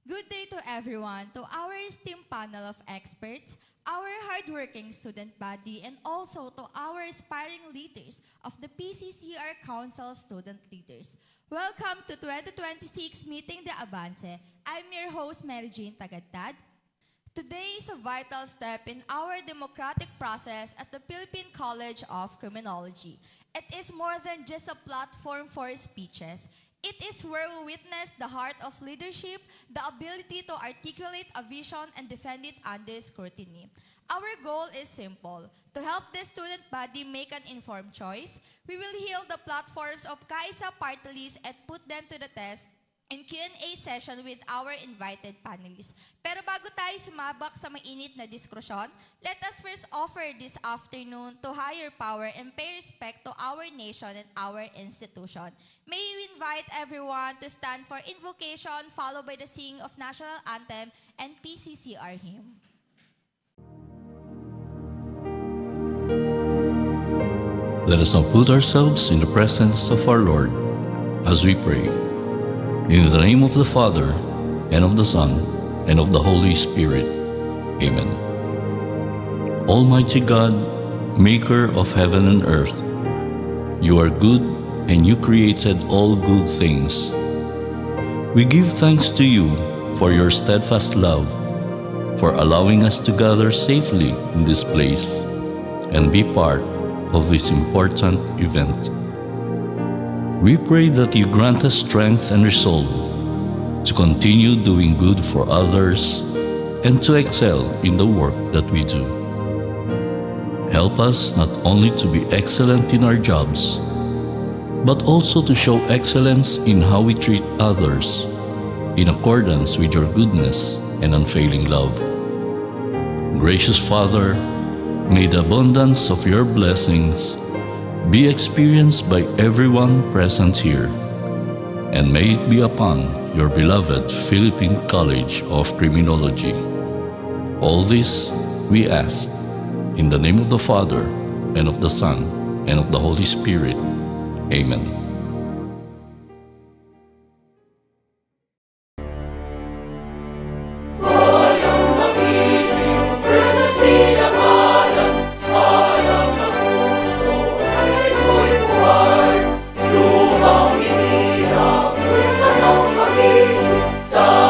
Good day to everyone, to our esteemed panel of experts, our hardworking student body, and also to our aspiring leaders of the PCCR Council of Student Leaders. Welcome to 2026 Meeting de Avance. I'm your host, Mary Jane Tagadtad. Today is a vital step in our democratic process at the Philippine College of Criminology. It is more than just a platform for speeches. It is where we witness the heart of leadership, the ability to articulate a vision and defend it under scrutiny. Our goal is simple: to help the student body make an informed choice. We will heal the platforms of Kaisa party list and put them to the test in Q&A session with our invited panelists. Pero bago tayo sumabak sa mainit na diskusyon, let us first offer this afternoon to higher power and pay respect to our nation and our institution. May we invite everyone to stand for invocation followed by the singing of national anthem and PCCR hymn. Let us now put ourselves in the presence of our Lord as we pray. In the name of the Father, and of the Son, and of the Holy Spirit. Amen. Almighty God, maker of heaven and earth, you are good and you created all good things. We give thanks to you for your steadfast love, for allowing us to gather safely in this place and be part of this important event. We pray that you grant us strength and resolve to continue doing good for others and to excel in the work that we do. Help us not only to be excellent in our jobs, but also to show excellence in how we treat others in accordance with your goodness and unfailing love. Gracious Father, may the abundance of your blessings be experienced by everyone present here, and may it be upon your beloved Philippine College of Criminology. All this we ask in the name of the Father, and of the Son, and of the Holy Spirit. Amen. Sa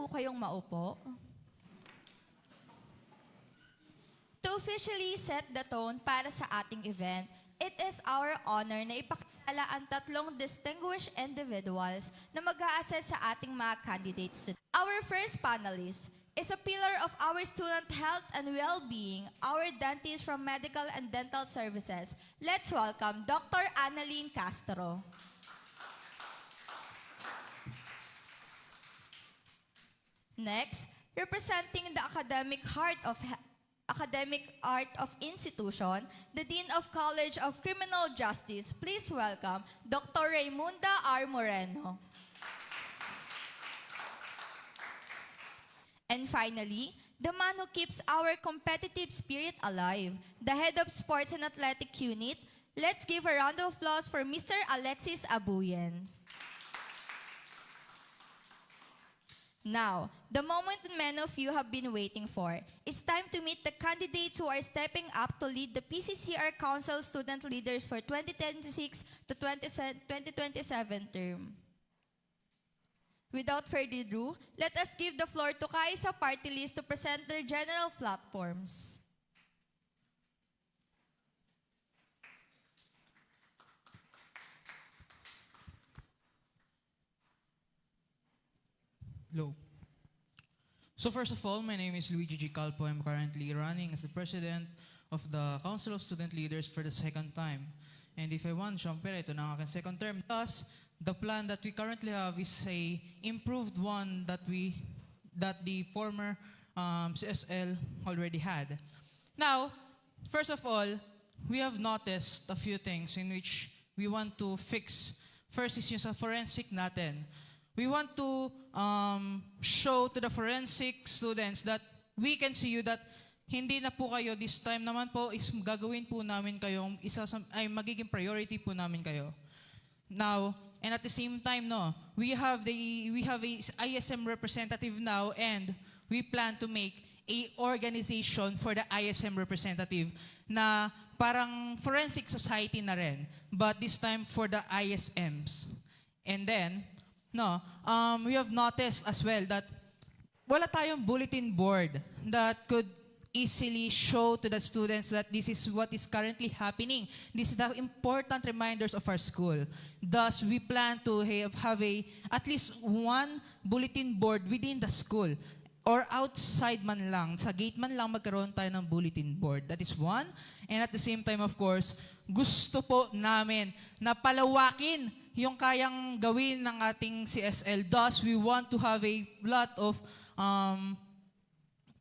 po kayong maupo. To officially set the tone para sa ating event, it is our honor na ipakilala ang tatlong distinguished individuals na mag-a-assess sa ating mga candidates. Our first panelist is a pillar of our student health and well-being, our dentist from Medical and Dental Services. Let's welcome Dr. Annalyn Castro. Next, representing the academic art of institution, the Dean of College of Criminal Justice, please welcome Dr. Raymunda R. Moreno. And finally, the man who keeps our competitive spirit alive, the head of Sports and Athletic Unit, let's give a round of applause for Mr. Alexis Abuyen. Now, the moment many of you have been waiting for. It's time to meet the candidates who are stepping up to lead the PCCR Council Student Leaders for 2026 to 2027 term. Without further ado, let us give the floor to Kaisa Party List to present their general platforms. Hello. So first of all, my name is Luigi G. Calpo. I'm currently running as the president of the Council of Student Leaders for the second time. And if I want, syempre, ito na ang aking second term. Thus, the plan that we currently have is a improved one that the former CSL already had. Now, first of all, we have noticed a few things in which we want to fix. First is yung sa forensic natin. We want to show to the forensic students that we can see you that hindi na po kayo this time naman po is gagawin po namin kayo magiging priority po namin kayo. Now, and at the same time we have a ISM representative now, and we plan to make a organization for the ISM representative na parang forensic society na rin, but this time for the ISMs. And then we have noticed as well that wala tayong bulletin board that could easily show to the students that this is what is currently happening. This is the important reminders of our school. Thus, we plan to have at least one bulletin board within the school or outside man lang, sa gate man lang magkaroon tayo ng bulletin board. That is one. And at the same time, of course, gusto po namin na palawakin yung kayang gawin ng ating CSL. Thus, we want to have a lot of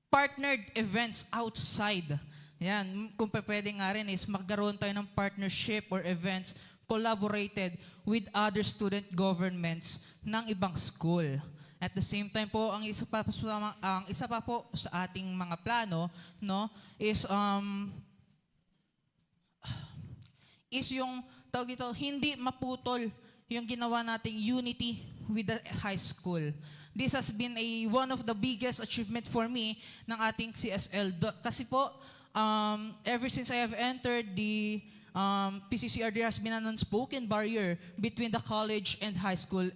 partnered events outside. Yan, kung pwede nga rin is magkaroon tayo ng partnership or events collaborated with other student governments ng ibang school. At the same time po, ang isa pa po sa ating mga plano is yung tawag dito, hindi maputol yung ginawa nating unity with the high school. This has been one of the biggest achievement for me ng ating CSL. Kasi po, ever since I have entered the PCCR, there has been an unspoken barrier between the college and high school.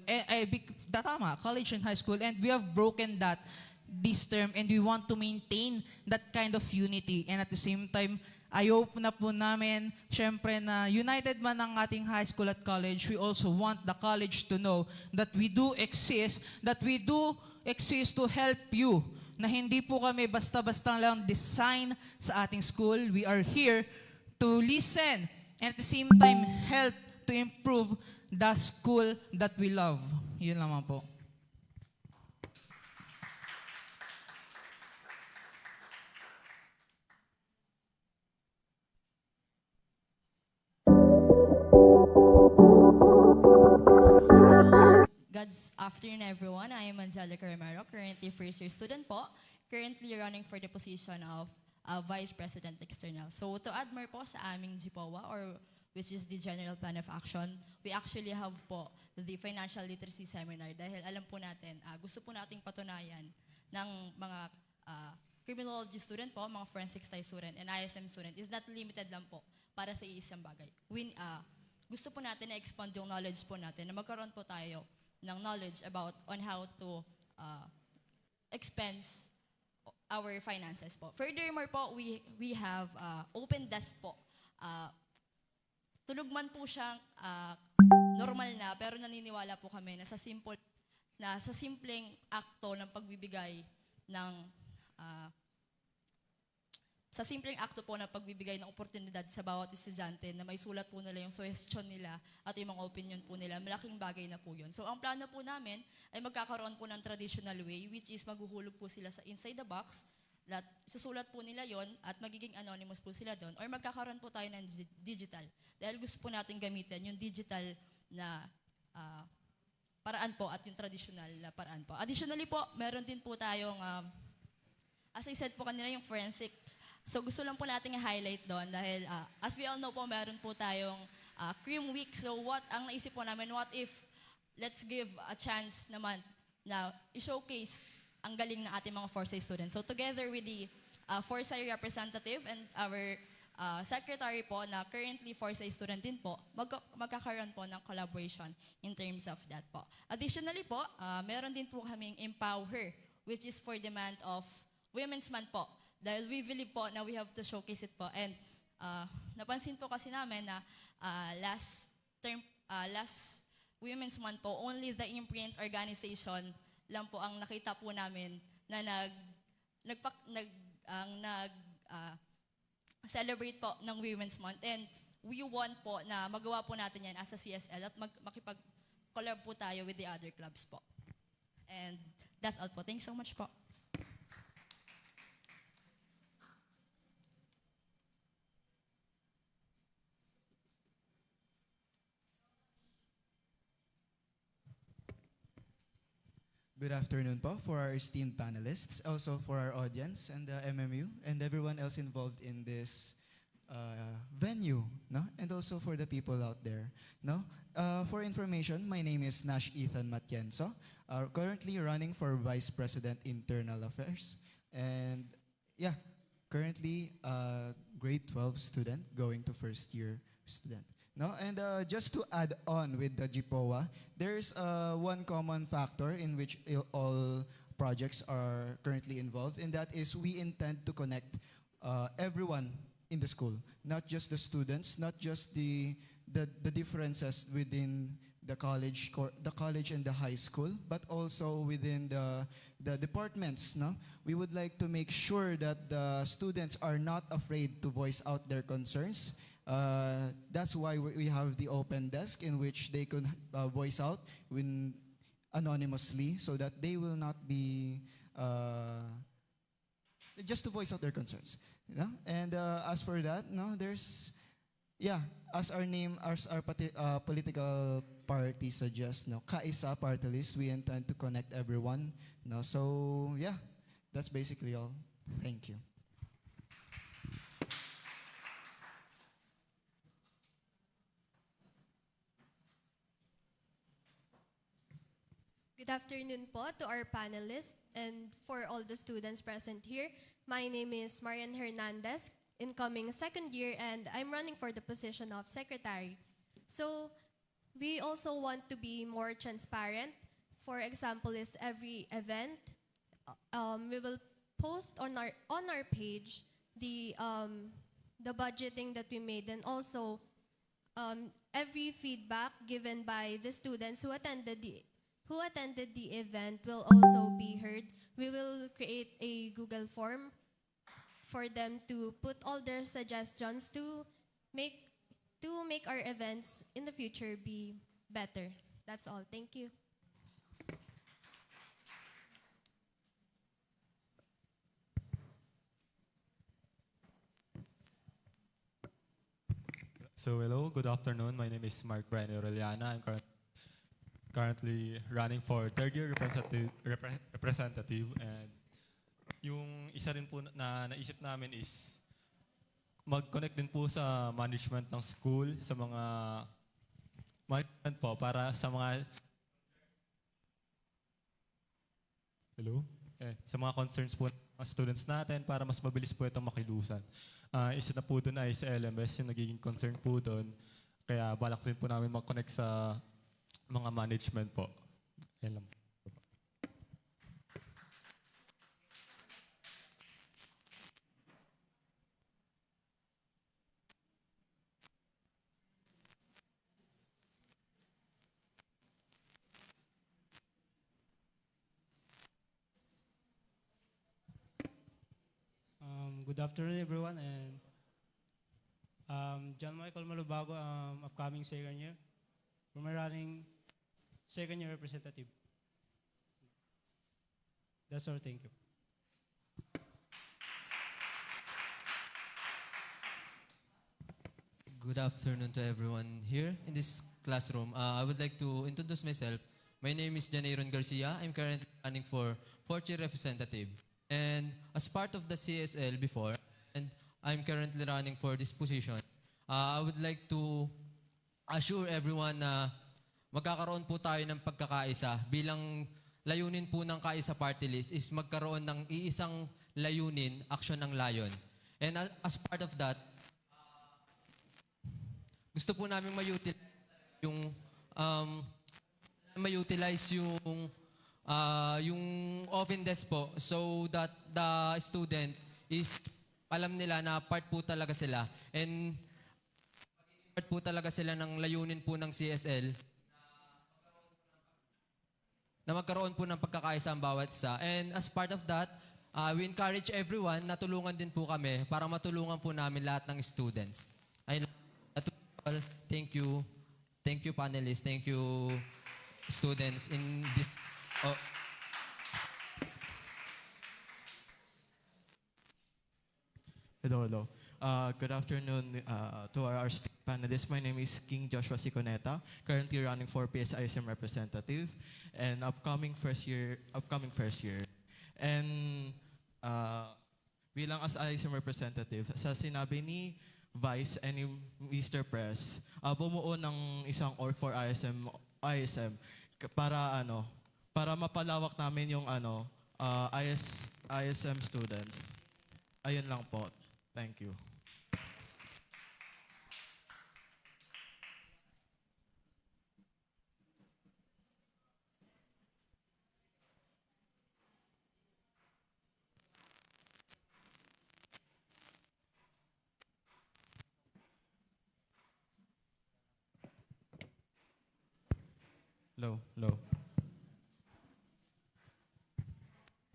College and high school. And we have broken that this term, and we want to maintain that kind of unity. And at the same time, ayaw na po namin, syempre na united man ang ating high school at college, we also want the college to know that we do exist to help you, na hindi po kami basta-basta lang design sa ating school. We are here to listen and at the same time help to improve the school that we love. Yun lamang po. God's afternoon, everyone. I am Angelica Romero, currently first-year student po, currently running for the position of Vice President External. So to add more po sa aming GPOA, or which is the General Plan of Action, we actually have po the Financial Literacy Seminar dahil alam po natin, gusto po nating patunayan ng mga criminology student po, mga forensic studies student, and ISM student is not limited lang po para sa iisang bagay. Gusto po natin na expand yung knowledge po natin, na magkaroon po tayo ng knowledge on how to expense our finances po. Furthermore po, we have open desk po. Tunog man po siyang normal na, pero naniniwala po kami na sa simpleng akto ng pagbibigay ng sa simpleng akto po ng pagbibigay ng oportunidad sa bawat estudyante na may sulat po nila yung suggestion nila at yung mga opinion po nila, malaking bagay na po yun. So ang plano po namin ay magkakaroon po ng traditional way, which is maghuhulog po sila sa inside the box, at susulat po nila yon at magiging anonymous po sila doon, or magkakaroon po tayo ng digital. Dahil gusto po natin gamitin yung digital na paraan po at yung traditional na paraan po. Additionally po, meron din po tayong, as I said po kanina, yung forensic. So gusto lang po natin i-highlight doon dahil as we all know po, meron po tayong Cream Week. So ang naisip po namin, what if let's give a chance naman na i-showcase ang galing ng ating mga Forsay students. So together with the Forsay representative and our secretary po na currently Forsay student din po, magkakaroon po ng collaboration in terms of that po. Additionally po, meron din po kaming Empower, which is for demand of Women's Month po. Dahil we believe po na we have to showcase it po. And napansin po kasi namin na last Women's Month po, only the imprint organization lang po ang nakita po namin na celebrate po ng Women's Month. And we want po na magawa po natin yan as a CSL at makipag-collab po tayo with the other clubs po. And that's all po. Thanks so much po. Good afternoon po for our esteemed panelists, also for our audience and the MMU and everyone else involved in this venue, no? And also for the people out there, no? For information, my name is Nash Ethan Matienzo, currently running for Vice President Internal Affairs, and yeah, currently grade 12 student going to first year student. No, and just to add on with the GPOA, there's one common factor in which all projects are currently involved, and that is we intend to connect everyone in the school, not just the students, not just the differences within the college and the high school, but also within the departments. No, we would like to make sure that the students are not afraid to voice out their concerns. That's why we have the open desk in which they can voice out anonymously, so that they will not be just to voice out their concerns. You know? And as for that, no, there's as our political party suggests, no, Kaisa party list. We intend to connect everyone. No, so yeah, that's basically all. Thank you. Good afternoon po to our panelists and for all the students present here. My name is Marian Hernandez, incoming second year, and I'm running for the position of secretary. So we also want to be more transparent. For example, is every event, we will post on our page the budgeting that we made, and also every feedback given by the students who attended the event will also be heard. We will create a Google form for them to put all their suggestions to make our events in the future be better. That's all. Thank you. So hello, good afternoon. My name is Mark Brian Aureliana. I'm currently running for third year representative, and yung isa rin po na naisip namin is mag-connect din po sa management ng school, sa mga management po para sa mga sa mga concerns po ng students natin para mas mabilis po itong makilusan. Isa na po doon ay sa LMS yung nagiging concern po doon. Kaya balak rin po namin mag-connect sa mga management po. Yan lang. Good afternoon, everyone, and John Michael Malubago, upcoming second year. For my running second year representative. That's all. Thank you. Good afternoon to everyone here in this classroom. I would like to introduce myself. My name is Janairon Garcia. I'm currently running for fourth year representative. And as part of the CSL before, and I'm currently running for this position, I would like to assure everyone na magkakaroon po tayo ng pagkakaisa. Bilang layunin po ng Kaisa Party List is magkaroon ng iisang layunin, aksyon ng layon. And as part of that, gusto po namin ma-utilize yung open desk po so that the student is alam nila na part po talaga sila and part po talaga sila ng layunin po ng CSL na magkaroon po ng pagkakaisa ang bawat isa. And as part of that, we encourage everyone na tulungan din po kami para matulungan po namin lahat ng students. Thank you. Thank you, panelists. Thank you, students in this. Oh. Hello. Good afternoon to our panelists. My name is King Joshua Siconeta, currently running for PSISM representative and upcoming first year. And bilang as ISM representative, sa sinabi ni Vice and ni Mr. Press, bumuo ng isang org for ISM para mapalawak namin yung ISM students. Ayun lang po. Thank you.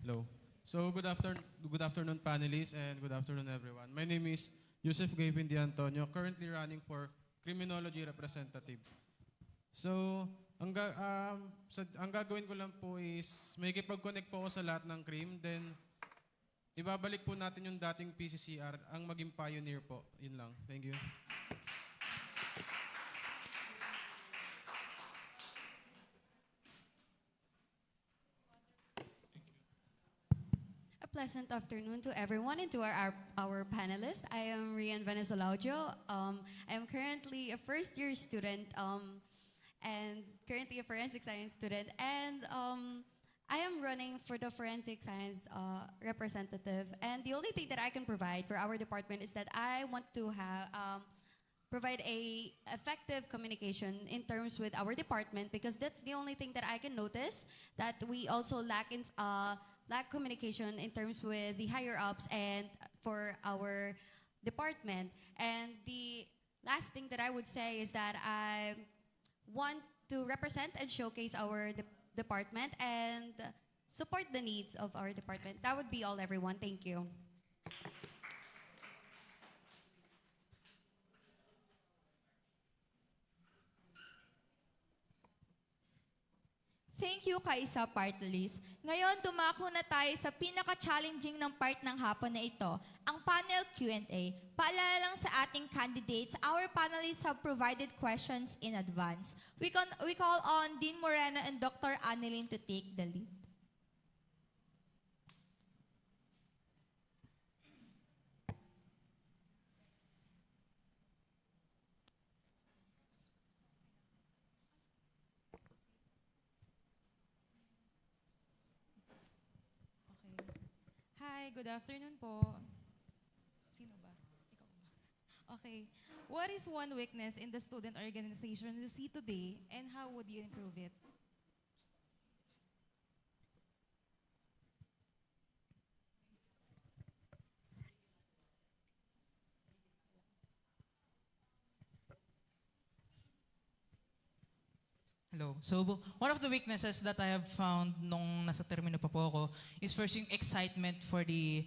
Hello. So good afternoon panelists and good afternoon everyone. My name is Yusef Gavin Di Antonio, currently running for criminology representative. So ang gagawin ko lang po is may kipag-connect po ako sa lahat ng CRIM, then ibabalik po natin yung dating PCCR, ang maging pioneer po. Yun lang. Thank you. A pleasant afternoon to everyone and to our panelists. I am Rian Venezuelaudio. I am currently a first-year student and currently a forensic science student. And I am running for the forensic science representative. And the only thing that I can provide for our department is that I want to have provide a effective communication in terms with our department, because that's the only thing that I can notice that we also lack communication in terms with the higher ups and for our department. And the last thing that I would say is that I want to represent and showcase our department and support the needs of our department. That would be all, everyone. Thank you. Thank you, Kaisa Party List. Ngayon, tumako na tayo sa pinaka-challenging ng part ng hapon na ito, ang panel Q&A. Paalala lang sa ating candidates, our panelists have provided questions in advance. We call on Dean Moreno and Dr. Annalyn to take the lead. Hi, good afternoon po. Sino ba? Ikaw ba? Okay. What is one weakness in the student organization you see today and how would you improve it? Hello. So, one of the weaknesses that I have found nung nasa termino pa po ako is first yung excitement for the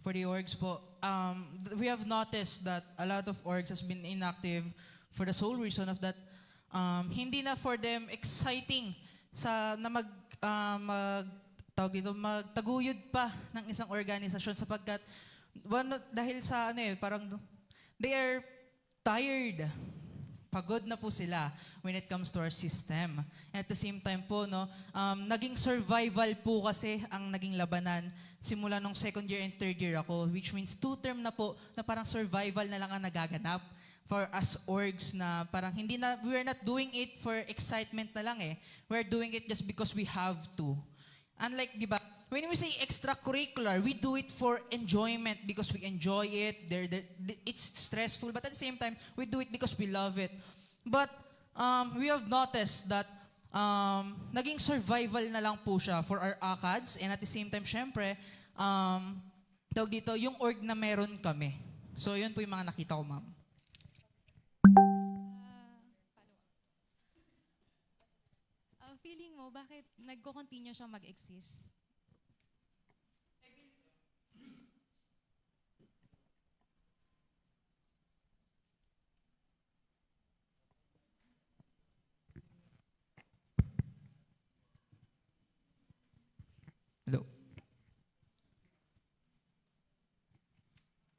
For the orgs po, we have noticed that a lot of orgs has been inactive for the sole reason of that hindi na for them exciting na tawag dito, magtaguyod pa ng isang organisasyon sapagkat dahil sa parang they are tired. Pagod na po sila when it comes to our system. And at the same time po, naging survival po kasi ang naging labanan simula nung second year and third year ako, which means 2 term na po na parang survival na lang ang nagaganap for us orgs na parang we're not doing it for excitement na lang We're doing it just because we have to. Unlike, di ba, when we say extracurricular, we do it for enjoyment because we enjoy it. It's stressful, but at the same time, we do it because we love it. But we have noticed that naging survival na lang po siya for our ACADS, and at the same time, syempre, tawag dito, yung org na meron kami. So, yun po yung mga nakita ko, ma'am. Feeling mo, bakit nagko-continue siya mag-exist? Hello.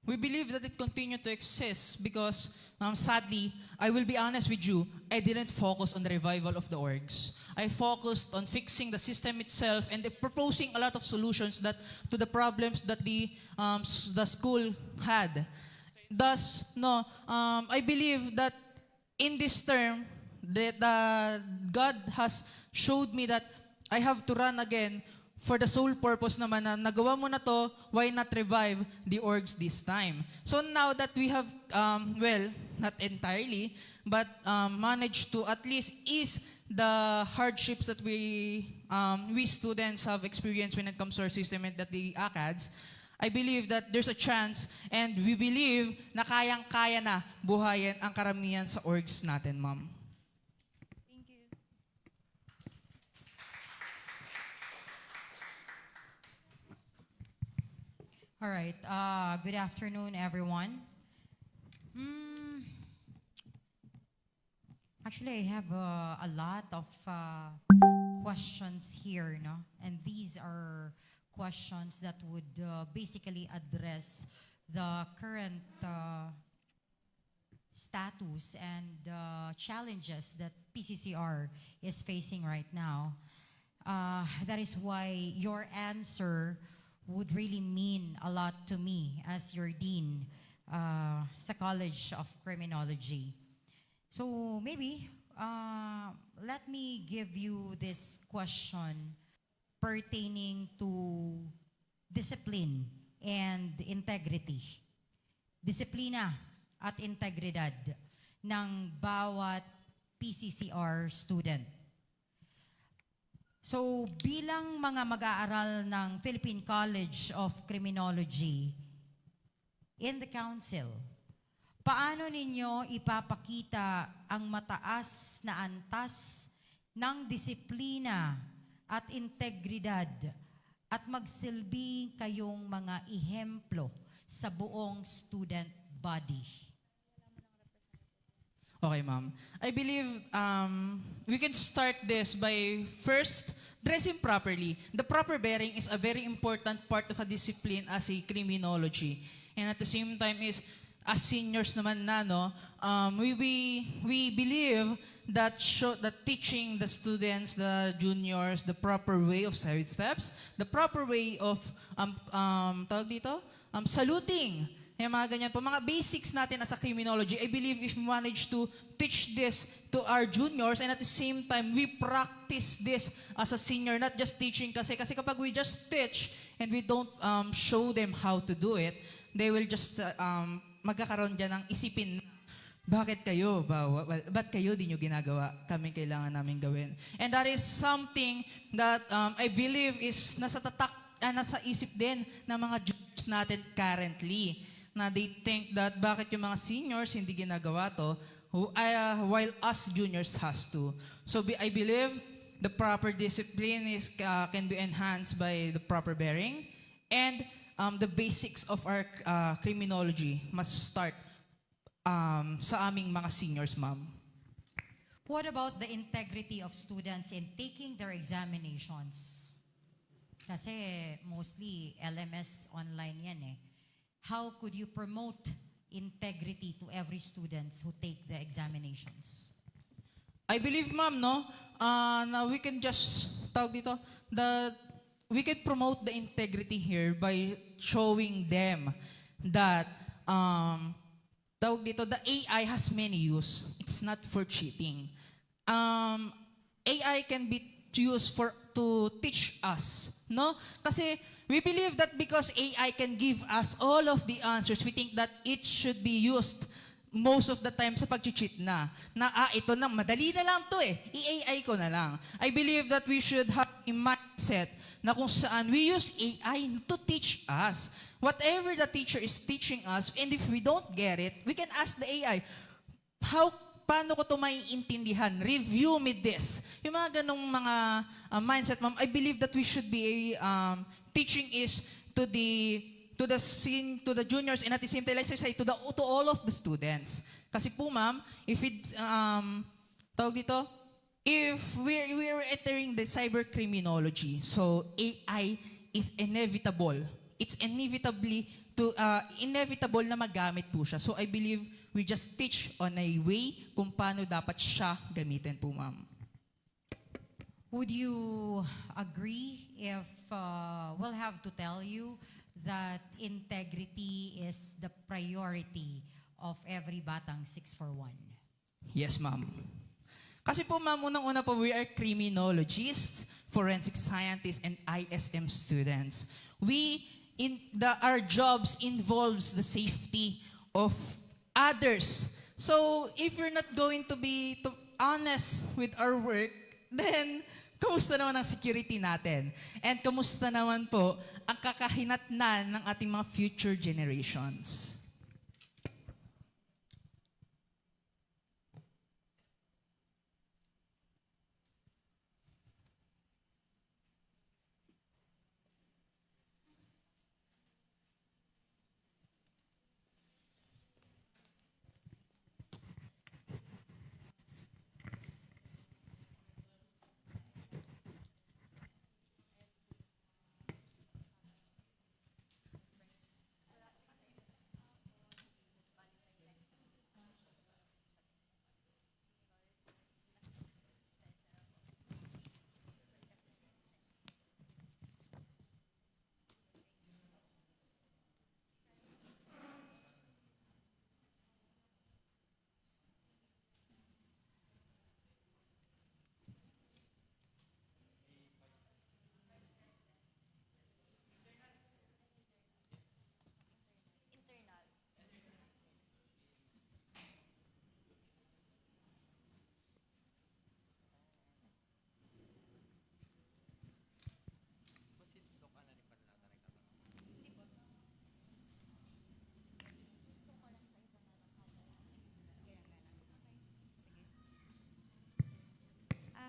We believe that it continued to exist because, sadly, I will be honest with you, I didn't focus on the revival of the orgs. I focused on fixing the system itself and proposing a lot of solutions to the problems that the school had. Thus, I believe that in this term, that God has showed me that I have to run again for the sole purpose naman na nagawa mo na to, why not revive the orgs this time? So now that we have, not entirely, but managed to at least ease the hardships that we students have experienced when it comes to our system and that the ACADS, I believe that there's a chance and we believe na kayang-kaya na buhayin ang karamihan sa orgs natin, ma'am. Thank you. All right. Good afternoon, everyone. Actually, I have a lot of questions here, no? And these are questions that would basically address the current status and challenges that PCCR is facing right now. That is why your answer would really mean a lot to me as your dean sa College of Criminology. So maybe let me give you this question pertaining to discipline and integrity. Disiplina at integridad ng bawat PCCR student. So bilang mga mag-aaral ng Philippine College of Criminology in the council, paano ninyo ipapakita ang mataas na antas ng disiplina at integridad at magsilbi kayong mga ehemplo sa buong student body? Okay, ma'am. I believe we can start this by first dressing properly. The proper bearing is a very important part of a discipline as a criminology. And at the same time is, as seniors naman na, we believe that teaching the students, the juniors, the proper way of side steps, the proper way of, tawag dito, saluting, yung mga ganyan po. Mga basics natin as a criminology, I believe if we manage to teach this to our juniors and at the same time, we practice this as a senior, not just teaching kasi kapag we just teach and we don't show them how to do it, they will just magkakaroon dyan ng isipin, bakit kayo? Ba't kayo di nyo ginagawa? Kami kailangan namin gawin. And that is something that I believe is nasa isip din ng mga juniors natin currently. Na they think that bakit yung mga seniors hindi ginagawa to, while us juniors has to. So I believe the proper discipline can be enhanced by the proper bearing. And the basics of our criminology must start sa aming mga seniors, ma'am. What about the integrity of students in taking their examinations? Kasi mostly LMS online yan eh. How could you promote integrity to every students who take the examinations? I believe, ma'am, no, na we can just, we can promote the integrity here by showing them that, the AI has many use. It's not for cheating. AI can be used to teach us, no? Kasi we believe that because AI can give us all of the answers, we think that it should be used most of the time sa pag-cheat na ito na, madali na lang to eh, i-AI ko na lang. I believe that we should have a mindset na kung saan we use AI to teach us. Whatever the teacher is teaching us, and if we don't get it, we can ask the AI, paano ko ito maiintindihan? Review me this. Yung mga ganong mga mindset, ma'am, I believe that we should be teaching is to the juniors and at the same time, let's say to all of the students. Kasi po, ma'am, if if we're entering the cyber criminology, so AI is inevitable. It's inevitable na magamit po siya. So I believe we just teach on a way kung paano dapat siya gamitin po, ma'am. Would you agree if we'll have to tell you that integrity is the priority of every batang 641? Yes, ma'am. Kasi po, ma'am, unang-una po, we are criminologists, forensic scientists, and ISM students. Our jobs involves the safety of others. So, if you're not going to be honest with our work, then, kamusta naman ang security natin? And kamusta naman po ang kakahinatnan ng ating mga future generations?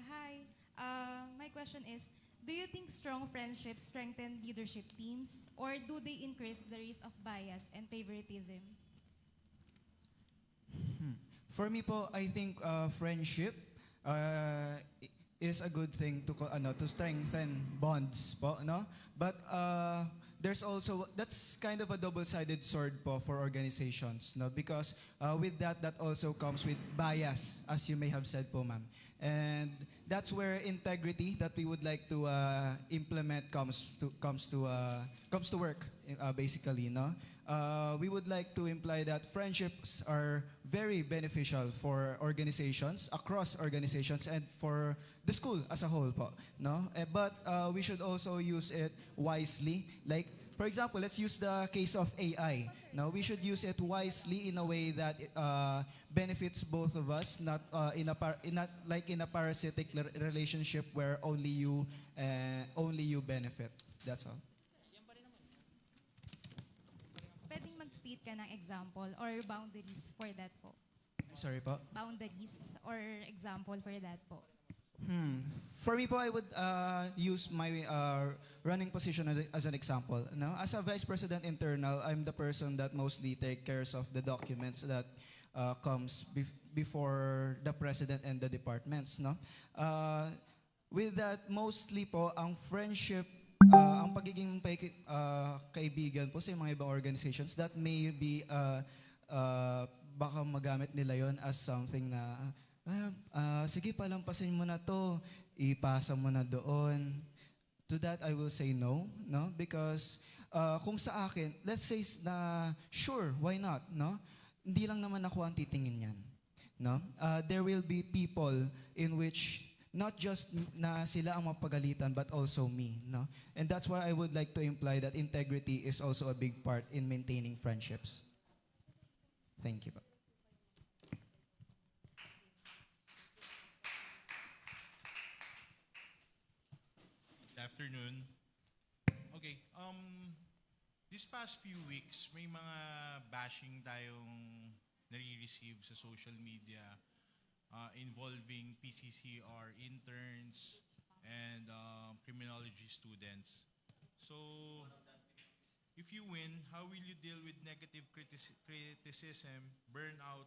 Hi. My question is, do you think strong friendships strengthen leadership teams, or do they increase the risk of bias and favoritism? For me po, I think friendship is a good thing to strengthen bonds po, no? But there's also, that's kind of a double-sided sword po for organizations, no? Because with that also comes with bias, as you may have said po, ma'am. And that's where integrity that we would like to implement comes to work, basically, no? We would like to imply that friendships are very beneficial for organizations, across organizations, and for the school as a whole po, no? But we should also use it wisely. Like, for example, let's use the case of AI. Now, we should use it wisely in a way that it benefits both of us, not in a parasitic relationship where only you benefit. That's all. Pwedeng mag-state ka ng example or boundaries for that po. Sorry po. Boundaries or example for that po. For me po, I would use my running position as an example. No? As a Vice President Internal, I'm the person that mostly take cares of the documents that comes before the President and the departments. No? With that, mostly po, ang friendship, ang pagiging kaibigan po sa mga ibang organizations, that may be, baka magamit nila yon as something na, sige, palampasin mo na to, ipasa mo na doon. To that, I will say no, no? Because kung sa akin, let's say na, sure, why not, no? Hindi lang naman ako ang titingin yan, no? There will be people in which not just na sila ang mapagalitan, but also me, no? And that's why I would like to imply that integrity is also a big part in maintaining friendships. Thank you. Good afternoon. Okay, this past few weeks, may mga bashing tayong nare-receive sa social media involving PCCR interns and criminology students. So, if you win, how will you deal with negative criticism, burnout,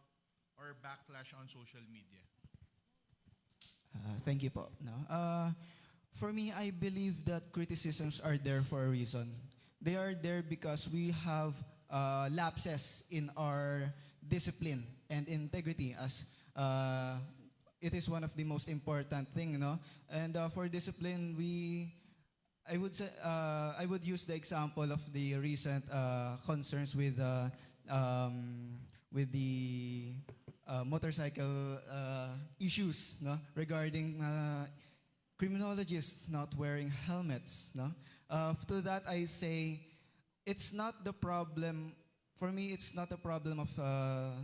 or backlash on social media? Thank you po. No? For me, I believe that criticisms are there for a reason. They are there because we have lapses in our discipline and integrity, as it is one of the most important thing, no? And for discipline, I would use the example of the recent concerns with the motorcycle issues, no? Regarding criminologists not wearing helmets, no? To that I say, it's not the problem. For me, it's not a problem of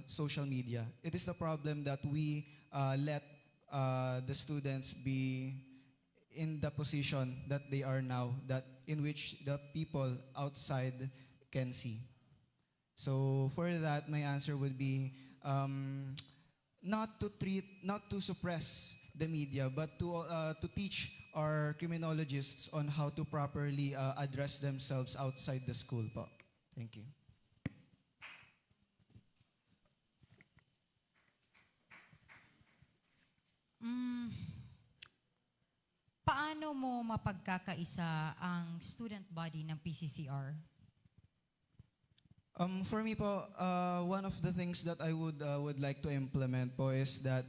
social media. It is the problem that we let the students be in the position that they are now, that in which the people outside can see. So for that, my answer would be not to suppress the media, but to teach our criminologists on how to properly address themselves outside the school po. Thank you. Paano mo mapagkakaisa ang student body ng PCCR? For me po, one of the things that I would like to implement po is that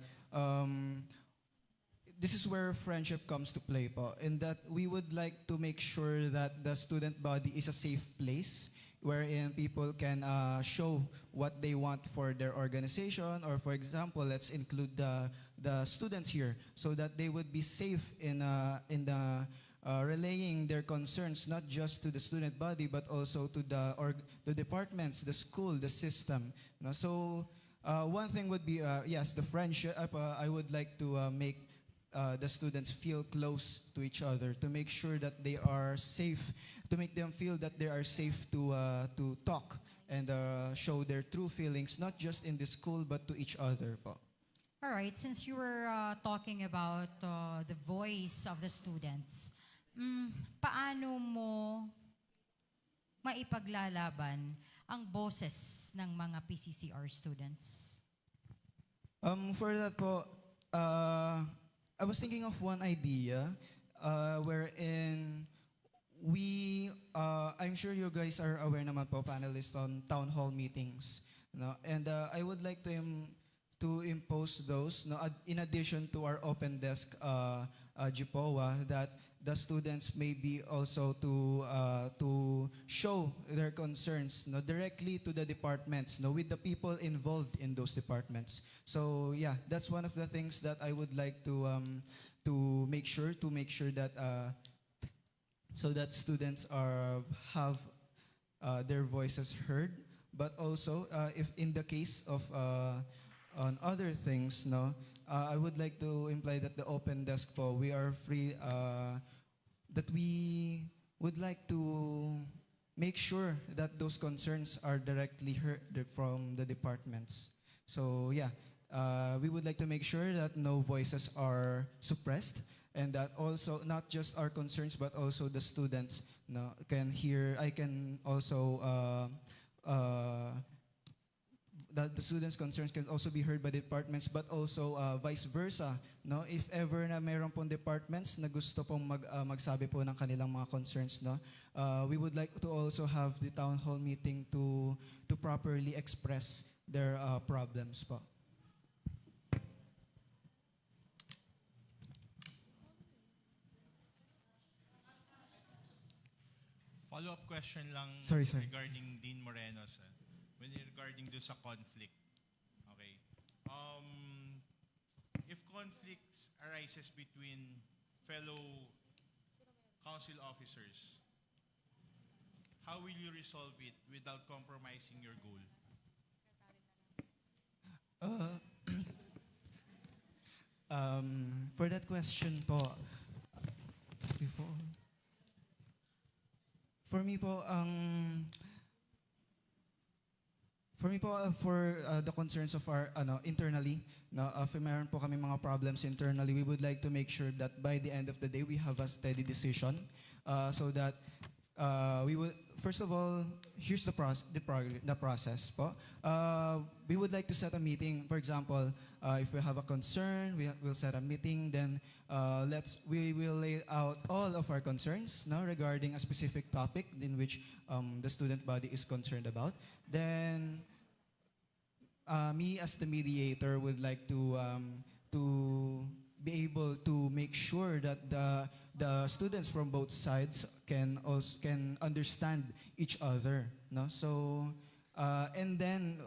this is where friendship comes to play po, in that we would like to make sure that the student body is a safe place wherein people can show what they want for their organization, or for example, let's include the students here, so that they would be safe in relaying their concerns, not just to the student body, but also to the departments, the school, the system. No? So one thing would be, yes, the friendship. I would like to make the students feel close to each other, to make sure that they are safe, to make them feel that they are safe to talk and show their true feelings, not just in the school, but to each other po. All right, since you were talking about the voice of the students, paano mo maipaglalaban ang boses ng mga PCCR students? For that po, I was thinking of one idea wherein I'm sure you guys are aware naman po, panelists, on town hall meetings. No? And I would like to impose those, no, in addition to our open desk GPOA, that the students may be also to show their concerns, no, directly to the departments, no, with the people involved in those departments. So yeah, that's one of the things that I would like to make sure that so that students have their voices heard, but also if in the case of on other things, no, I would like to imply that the open desk po, we are free, that we would like to make sure that those concerns are directly heard from the departments. So yeah, We would like to make sure that no voices are suppressed, and that also not just our concerns but also the students can hear. I can also that the students' concerns can also be heard by departments, but also vice versa. No, if ever na mayroon pong departments na gusto pong magsabi po ng kanilang mga concerns, we would like to also have the town hall meeting to properly express their problems po. Follow-up question lang Sorry. regarding Dean Moreno, sir. When regarding do sa conflict. Okay. If conflicts arises between fellow council officers, how will you resolve it without compromising your goal? For that question po, for me po, for the concerns of our internally, if meron po kami mga problems internally, we would like to make sure that by the end of the day we have a steady decision, so that we will, first of all, here's the process po. We would like to set a meeting. For example, if we have a concern, we'll set a meeting. Then we will lay out all of our concerns regarding a specific topic in which the student body is concerned about. Then me as the mediator would like to be able to make sure that the students from both sides can understand each other. So and then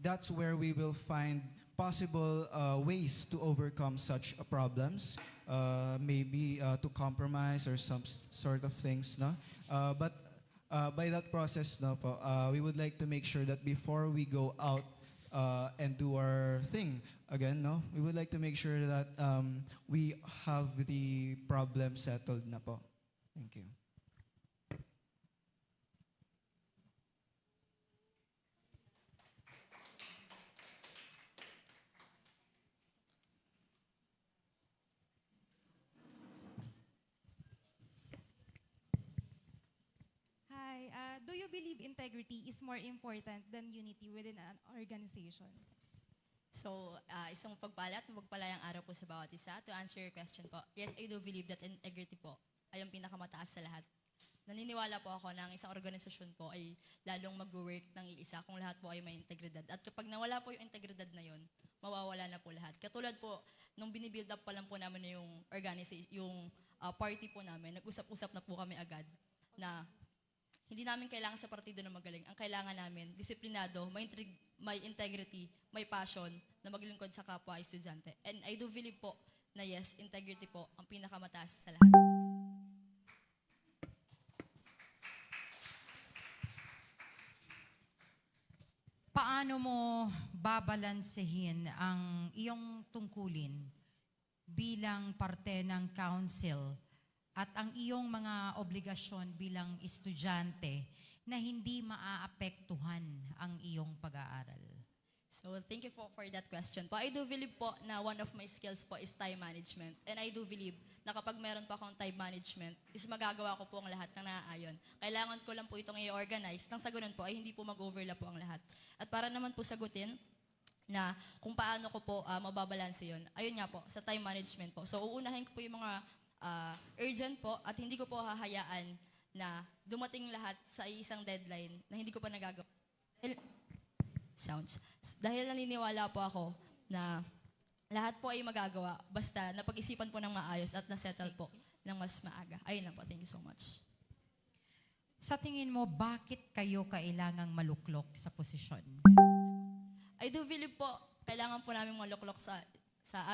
that's where we will find possible ways to overcome such problems, maybe to compromise or some sort of things. But by that process, we would like to make sure that before we go out and do our thing again, we would like to make sure that we have the problem settled na po. Thank you. Hi, do you believe integrity is more important than unity within an organization? So, isang magpalayang araw po sa bawat isa. To answer your question po, yes, I do believe that integrity po ay ang pinakamataas sa lahat. Naniniwala po ako na ang isang organisasyon po ay lalong mag-work ng iisa kung lahat po ay may integridad. At kapag nawala po yung integridad na yun, mawawala na po lahat. Katulad po, nung binibuild up pa lang po namin na yung organization, yung party po namin, nag-usap-usap na po kami agad na hindi namin kailangan sa partido na magaling. Ang kailangan namin, disiplinado, may integrity, may passion na maglingkod sa kapwa estudyante. And I do believe po na yes, integrity po ang pinakamataas sa lahat. Paano mo babalansehin ang iyong tungkulin bilang parte ng council at ang iyong mga obligasyon bilang estudyante na hindi maaapektuhan ang iyong pag-aaral? So, thank you for that question po. I do believe po na one of my skills po is time management. And I do believe na kapag meron po akong time management, is magagawa ko po ang lahat ng naaayon. Kailangan ko lang po itong i-organize. Nang sa ganun po ay hindi po mag-overlap po ang lahat. At para naman po sagutin na kung paano ko po mababalanse yun, ayun nga po, sa time management po. So, uunahin ko po yung mga urgent po at hindi ko po hahayaan na dumating lahat sa isang deadline na hindi ko pa nagagawa. Dahil naniniwala po ako na lahat po ay magagawa basta napag-isipan po ng maayos at na-settle po ng mas maaga. Ayun lang po. Thank you so much. Sa tingin mo, bakit kayo kailangang maluklok sa posisyon? I do believe po, kailangan po namin maluklok sa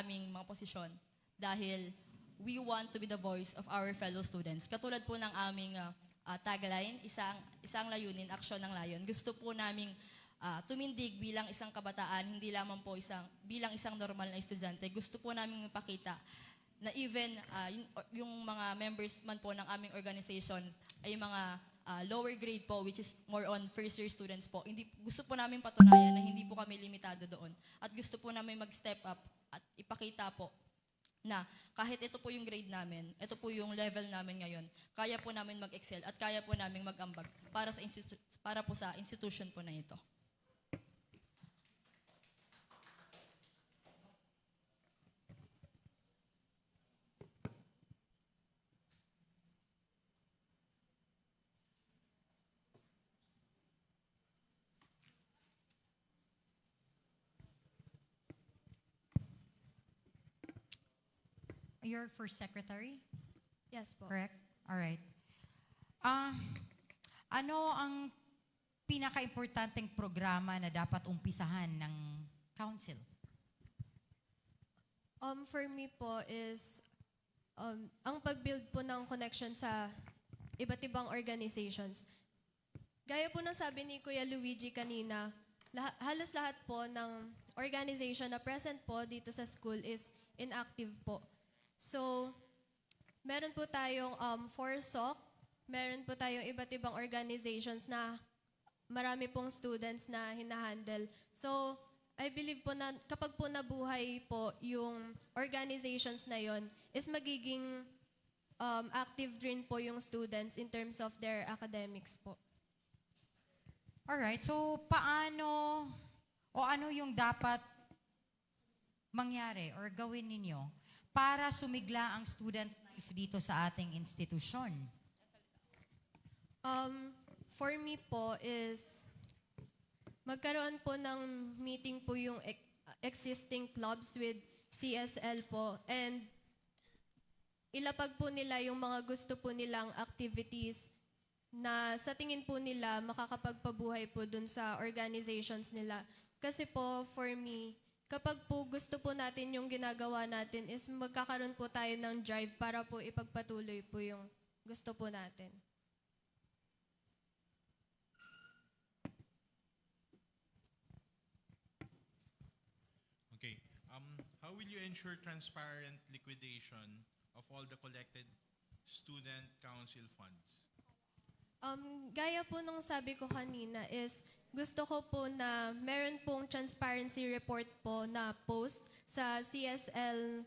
aming mga posisyon dahil we want to be the voice of our fellow students. Katulad po ng aming tagline, isang layunin, aksyon ng layon. Gusto po naming tumindig bilang isang kabataan, hindi lamang po bilang isang normal na estudyante. Gusto po namin ipakita na even yung mga members man po ng aming organization ay mga lower grade po, which is more on first year students po. Gusto po namin patunayan na hindi po kami limitado doon. At gusto po namin mag-step up at ipakita po na kahit ito po yung grade namin, ito po yung level namin ngayon, kaya po namin mag-excel at kaya po namin mag-ambag para po sa institution po na ito. You're first secretary? Yes po. Correct? All right. Ano ang pinaka-importanteng programa na dapat umpisahan ng council? For me po is ang pag-build po ng connection sa iba't ibang organizations. Gaya po ng sabi ni Kuya Luigi kanina, halos lahat po ng organization na present po dito sa school is inactive po. So, meron po tayong FORSOC, meron po tayong iba't ibang organizations na marami pong students na hinahandle. So, I believe po na kapag po nabuhay po yung organizations na yon is magiging active din po yung students in terms of their academics po. Alright, so paano o ano yung dapat mangyari or gawin ninyo para sumigla ang student life dito sa ating institusyon? For me po is magkaroon po ng meeting po yung existing clubs with CSL po and ilapag po nila yung mga gusto po nilang activities na sa tingin po nila makakapagpabuhay po dun sa organizations nila. Kasi po, for me, kapag po gusto po natin yung ginagawa natin is magkakaroon po tayo ng drive para po ipagpatuloy po yung gusto po natin. Okay. How will you ensure transparent liquidation of all the collected student council funds? Gaya po nung sabi ko kanina is gusto ko po na meron pong transparency report po na post sa CSL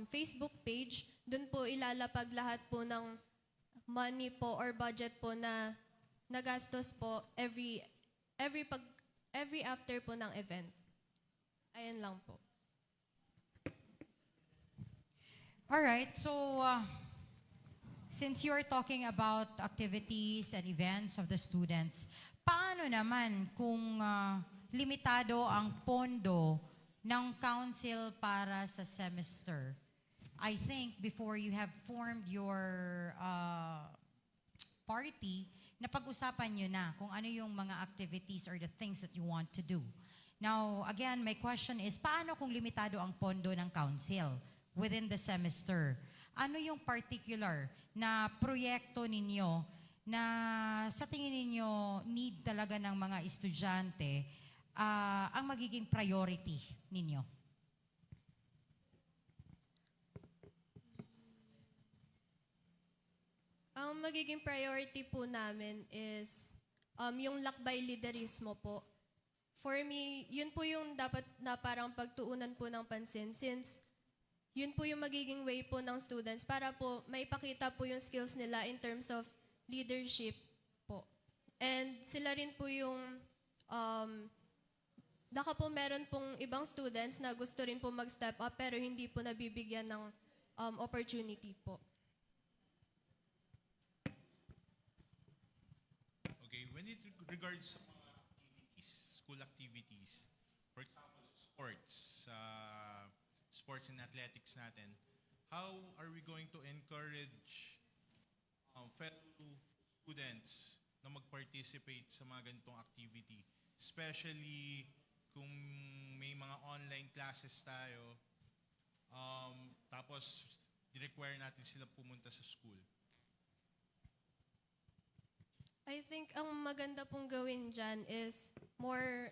Facebook page. Doon po ilalapag lahat po ng money po or budget po na nagastos po every after po ng event. Ayan lang po. Alright, so since you're talking about activities and events of the students, paano naman kung limitado ang pondo ng council para sa semester? I think before you have formed your party, napag-usapan nyo na kung ano yung mga activities or the things that you want to do. Now, again, my question is, paano kung limitado ang pondo ng council within the semester? Ano yung particular na proyekto ninyo na sa tingin ninyo need talaga ng mga estudyante ang magiging priority ninyo? Ang magiging priority po namin is yung lakbay liderismo po. For me, yun po yung dapat na parang pagtuunan po ng pansin since yun po yung magiging way po ng students para po maipakita po yung skills nila in terms of leadership po. And sila rin po yung, baka po meron pong ibang students na gusto rin po mag-step up pero hindi po nabibigyan ng opportunity po. Okay, when it regards sa mga activities, school activities, for example, sports and athletics natin, how are we going to encourage fellow students na mag-participate sa mga ganitong activity? Especially kung may mga online classes tayo, tapos require natin sila pumunta sa school. I think ang maganda pong gawin dyan is more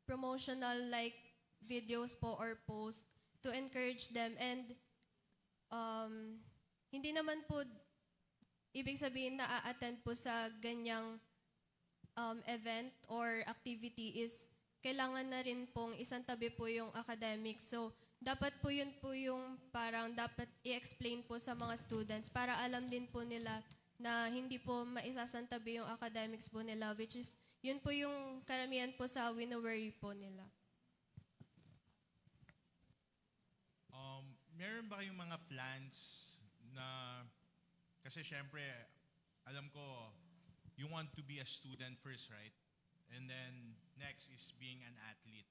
promotional like videos po or post to encourage them and hindi naman po ibig sabihin na a-attend po sa ganyang event or activity is kailangan na rin pong isang tabi po yung academics. So, dapat po yun po yung parang dapat i-explain po sa mga students para alam din po nila na hindi po maisasantabi yung academics po nila, which is, yun po yung karamihan po sa wino-worry po nila. Meron ba kayong mga plans na, kasi syempre, alam ko, you want to be a student first, right? And then, next is being an athlete.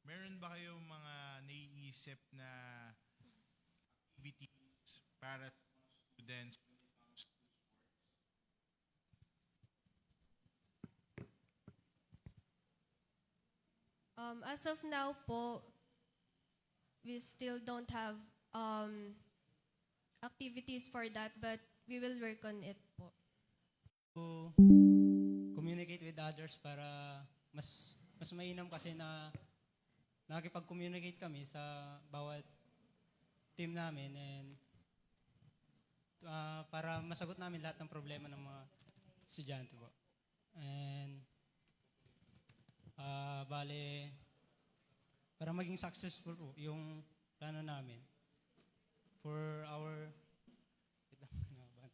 Meron ba kayong mga naiisip na activities para sa mga students when it comes to sports? As of now po, we still don't have activities for that, but we will work on it po. To communicate with others para mas mainam kasi na nakikipag-communicate kami sa bawat team namin and para masagot namin lahat ng problema ng mga estudyante po. And bale, para maging successful po yung plano namin for our wait lang, hinahaban.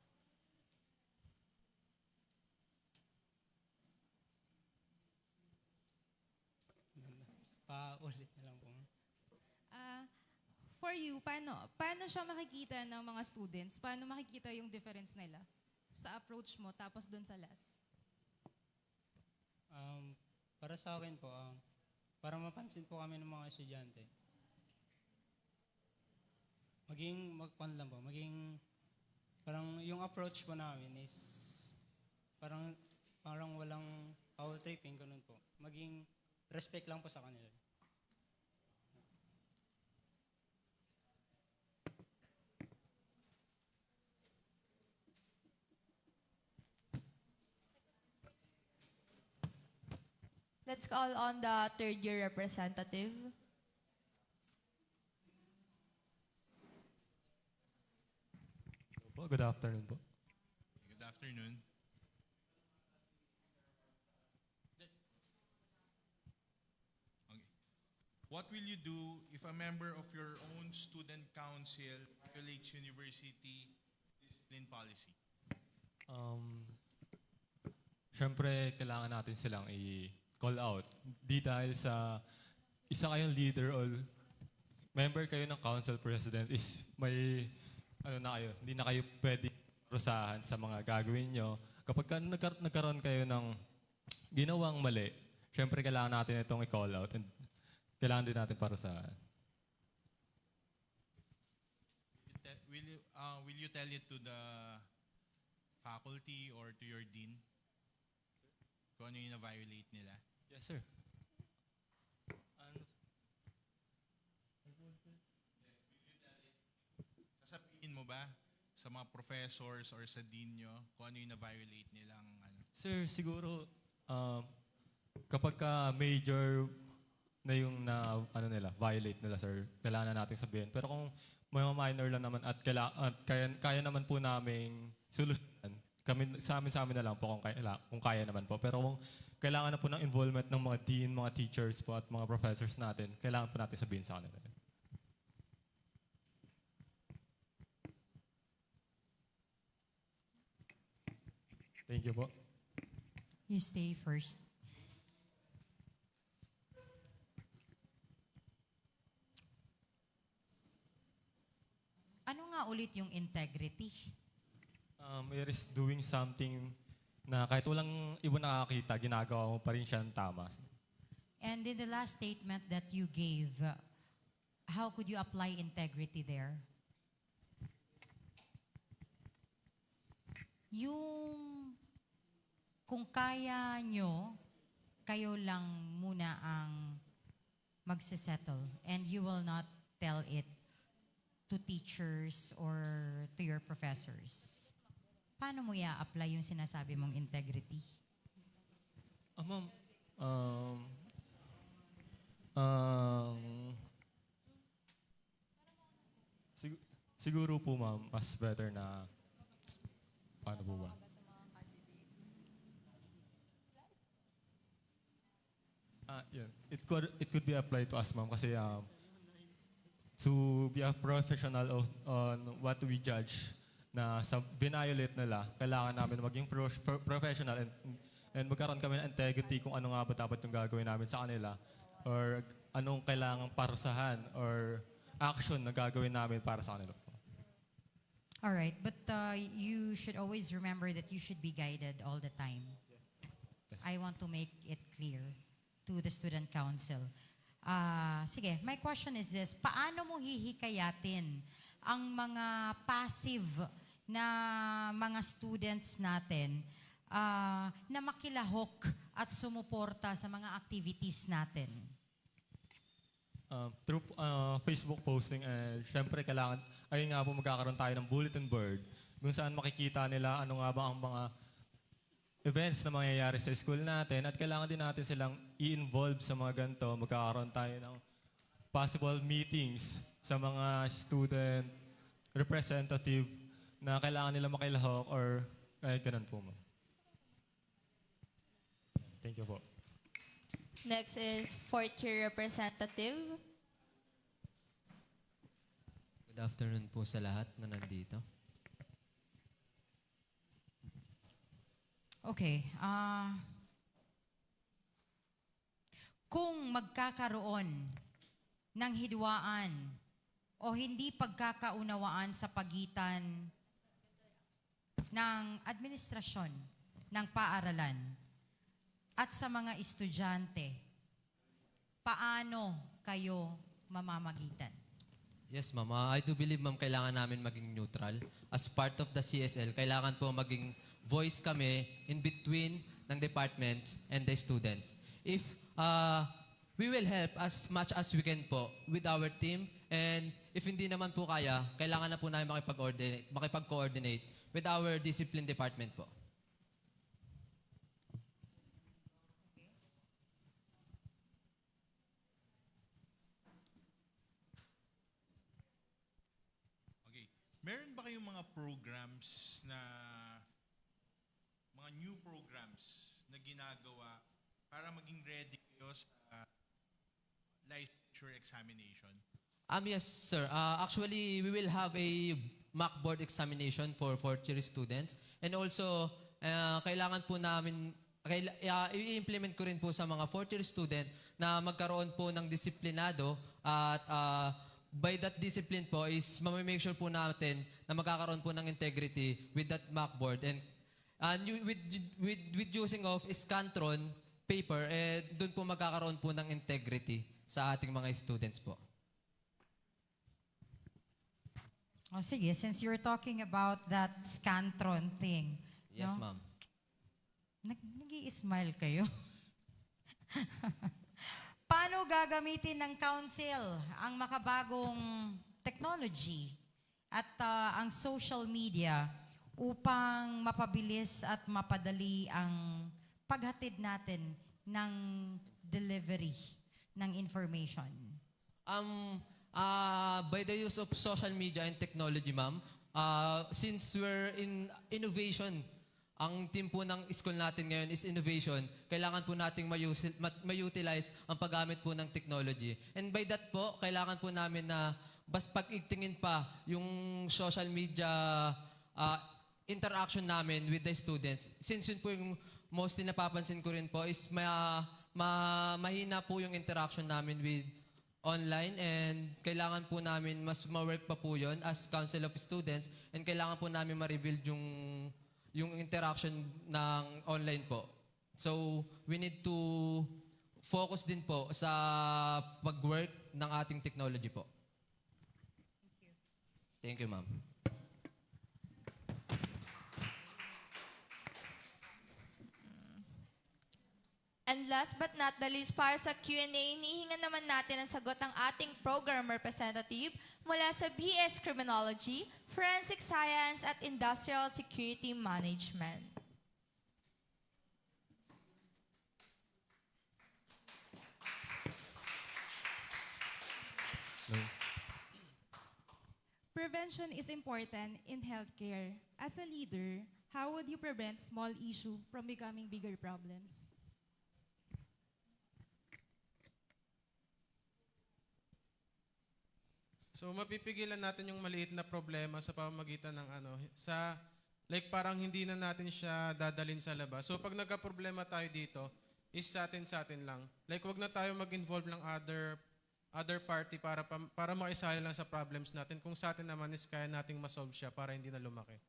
Paulit na lang po. For you, paano siya makikita ng mga students? Paano makikita yung difference nila sa approach mo tapos dun sa last? Para sa akin po, para mapansin po kami ng mga estudyante, maging parang yung approach po namin is parang walang power tripping, ganun po. Maging respect lang po sa kanila. Let's call on the third year representative. Good afternoon po. Good afternoon. Okay. What will you do if a member of your own student council violates university discipline policy? Siyempre, kailangan natin silang i-call out. Di dahil sa isa kayong leader or member kayo ng council president is may hindi na kayo pwede rusahan sa mga gagawin nyo. Kapag nagkaroon kayo ng ginawang mali, siyempre kailangan natin itong i-call out and kailangan din natin parusahan. Will you tell it to the faculty or to your dean? Kung ano yung na-violate nila? Yes, sir. Sasabihin mo ba sa mga professors or sa dean nyo kung ano yung na-violate nilang ano? Sir, siguro kapag major na yung violate nila, sir, kailangan natin sabihin. Pero kung mga minor lang naman at kaya naman po naming solusyonan, sa amin na lang po kung kaya naman po. Pero kung kailangan na po ng involvement ng mga dean, mga teachers po at mga professors natin, kailangan po natin sabihin sa kanila. Thank you po. You stay first. Ano nga ulit yung integrity? It is doing something na kahit walang iba nakakita, ginagawa mo pa rin siya ng tama. And in the last statement that you gave, how could you apply integrity there? Yung kung kaya nyo, kayo lang muna ang magsisettle and you will not tell it to teachers or to your professors. Paano mo i-apply yung sinasabi mong integrity? Ma'am, siguro po ma'am, mas better na Paano po ba? Yun. It could be applied to us, ma'am, kasi to be a professional on what we judge na sa violate nila, kailangan namin maging professional and magkaroon kami ng integrity kung ano nga ba dapat yung gagawin namin sa kanila or anong kailangang parusahan or action na gagawin namin para sa kanila. All right, but you should always remember that you should be guided all the time. Yes. I want to make it clear to the student council. Sige, my question is this, paano mo hihikayatin ang mga passive na mga students natin na makilahok at sumuporta sa mga activities natin? Through Facebook posting, syempre kailangan, ayun nga po, magkakaroon tayo ng bulletin board kung saan makikita nila ano nga ba ang mga events na mangyayari sa school natin at kailangan din natin silang i-involve sa mga ganito. Magkakaroon tayo ng possible meetings sa mga student representative na kailangan nila makilahok or ganun po, ma'am. Thank you po. Next is fourth year representative. Good afternoon po sa lahat na nandito. Okay. Kung magkakaroon ng hidwaan o hindi pagkakaunawaan sa pagitan ng administrasyon ng paaralan at sa mga estudyante, paano kayo mamamagitan? Yes, ma'am. I do believe, ma'am, kailangan namin maging neutral. As part of the CSL, kailangan po maging voice kami in between ng departments and the students. If we will help as much as we can po with our team, and if hindi naman po kaya, kailangan na po namin makipag-coordinate with our discipline department po. Okay. Meron ba kayong mga programs na mga new programs na ginagawa para maging ready kayo sa licensure examination? Yes, sir. Actually, we will have a mock board examination for fourth-year students. And also, kailangan po namin, i-implement ko rin po sa mga fourth-year student na magkaroon po ng disiplinado at by that discipline po is mamimake sure po natin na magkakaroon po ng integrity with that mock board. And with using of Scantron paper, doon po magkakaroon po ng integrity sa ating mga students po. O sige, since you're talking about that Scantron thing. Yes, no? ma'am. Nag-i-smile kayo? Paano gagamitin ng council ang makabagong technology at ang social media upang mapabilis at mapadali ang paghatid natin ng delivery ng information? By the use of social media and technology, ma'am, since we're in innovation, ang team po ng school natin ngayon is innovation, kailangan po nating ma-utilize ang paggamit po ng technology. And by that po, kailangan po namin na bas pag-igtingin pa yung social media interaction namin with the students. Since yun po yung mostly napapansin ko rin po is mahina po yung interaction namin with online, and kailangan po namin mas ma-work pa po yun as Council of Students, and kailangan po namin ma-rebuild yung interaction ng online po. So, we need to focus din po sa pag-work ng ating technology po. Thank you, ma'am. And last but not the least, para sa Q&A, hinihingan naman natin ang sagot ng ating program representative mula sa BS Criminology, Forensic Science at Industrial Security Management. No. Prevention is important in healthcare. As a leader, how would you prevent small issue from becoming bigger problems? So mapipigilan natin yung maliit na problema sa pamamagitan ng like parang hindi na natin siya dadalhin sa labas. So pag nagka-problema tayo dito, is sa atin lang. Like wag na tayo mag-involve ng other party para makisali lang sa problems natin. Kung sa atin naman is kaya nating masolve siya para hindi na lumaki.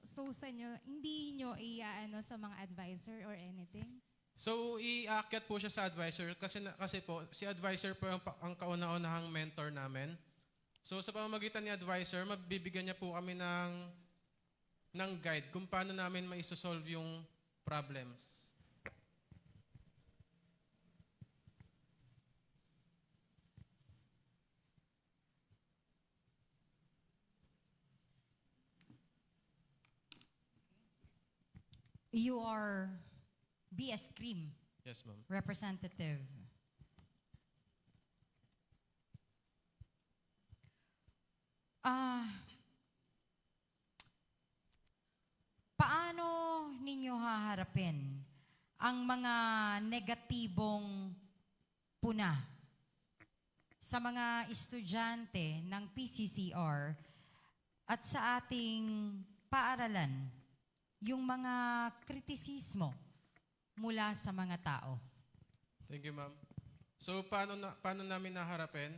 So sa inyo, hindi nyo iaano sa mga advisor or anything? So, iaakyat po siya sa advisor kasi po, si advisor po ang kauna-unahang mentor namin. So, sa pamamagitan ni advisor, mabibigyan niya po kami ng guide kung paano namin maisosolve yung problems. You are BS Cream Yes, ma'am. representative. Paano ninyo haharapin ang mga negatibong puna sa mga estudyante ng PCCR at sa ating paaralan, yung mga kritisismo mula sa mga tao? Thank you, ma'am. So, paano namin naharapin?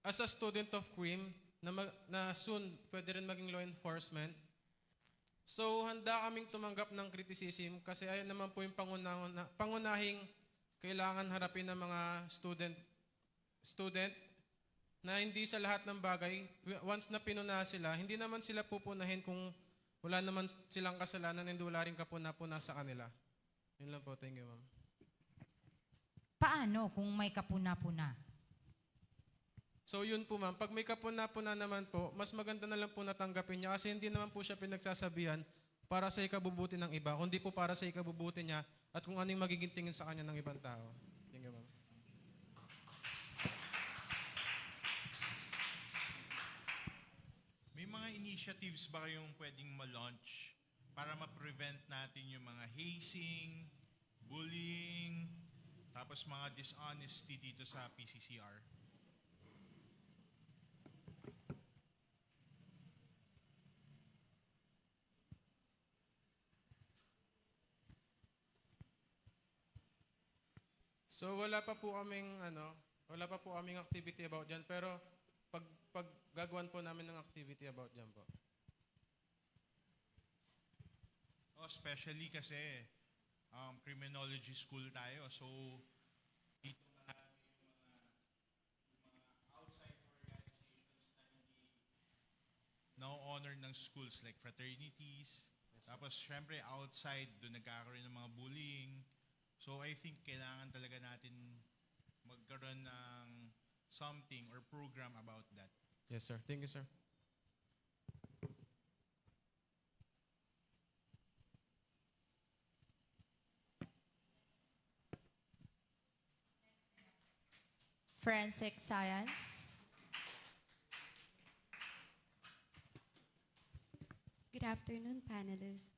As a student of CREAM, na soon pwede rin maging law enforcement, so handa kaming tumanggap ng criticism kasi ayun naman po yung pangunahing kailangan harapin ng mga student na hindi sa lahat ng bagay, once na pinuna sila, hindi naman sila pupunahin kung wala naman silang kasalanan and wala rin kapuna-puna sa kanila. Yun lang po. Thank you, ma'am. Paano kung may kapuna-puna? So yun po, ma'am. Pag may kapuna-puna naman po, mas maganda na lang po natanggapin niya kasi hindi naman po siya pinagsasabihan para sa ikabubuti ng iba, kundi po para sa ikabubuti niya at kung anong magiging tingin sa kanya ng ibang tao. Thank you, ma'am. May mga initiatives ba kayong pwedeng ma-launch para ma-prevent natin yung mga hazing, bullying, tapos mga dishonesty dito sa PCCR? So wala pa po kaming activity about dyan, pero pag gagawan po namin ng activity about dyan po. Oh, especially kasi criminology school tayo. So dito marami yung mga outside organizations na hindi na-honor ng schools like fraternities. Yes, tapos syempre outside doon nagkakaroon ng mga bullying. So I think kailangan talaga natin magkaroon ng something or program about that. Yes, sir. Thank you, sir. Forensic science. Good afternoon, panelists.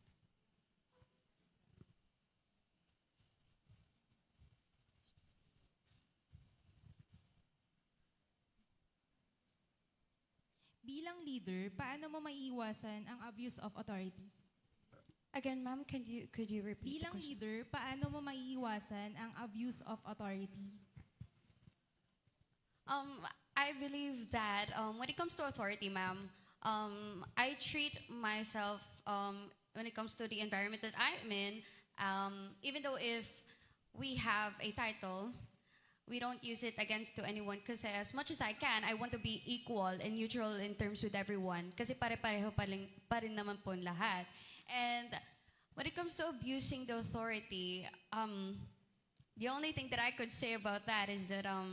Bilang leader, paano mo maiiwasan ang abuse of authority? Again, ma'am, could you repeat the Bilang question? leader, paano mo maiiwasan ang abuse of authority? I believe that when it comes to authority, ma'am, I treat myself when it comes to the environment that I'm in, even though if we have a title, we don't use it against to anyone kasi as much as I can, I want to be equal and neutral in terms with everyone kasi pare-pareho pa rin naman po lahat. And when it comes to abusing the authority, the only thing that I could say about that is that a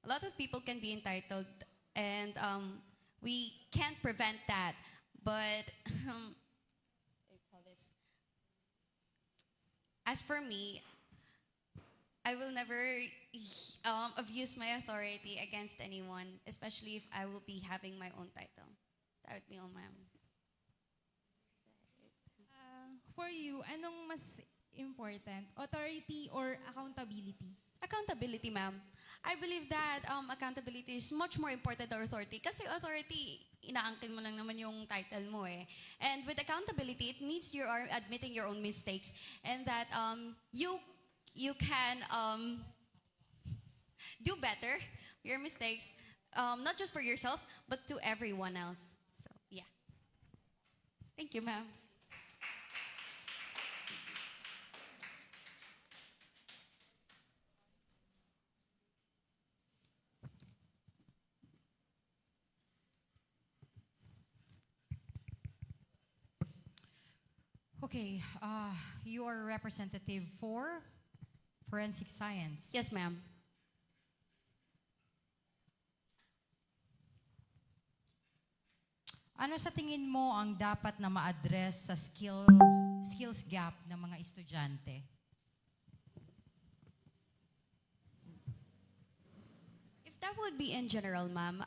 lot of people can be entitled and we can't prevent that. But as for me, I will never abuse my authority against anyone, especially if I will be having my own title. That would be all, ma'am. For you, anong mas important? Authority or accountability? Accountability, ma'am. I believe that accountability is much more important than authority. Kasi authority, inaangkin mo lang naman yung title mo eh. And with accountability, it means you are admitting your own mistakes and that you can do better your mistakes, not just for yourself, but to everyone else. So, yeah. Thank you, ma'am. Okay, you are representative for forensic science. Yes, ma'am. Ano sa tingin mo ang dapat na ma-address sa skills gap ng mga estudyante? If that would be in general, ma'am,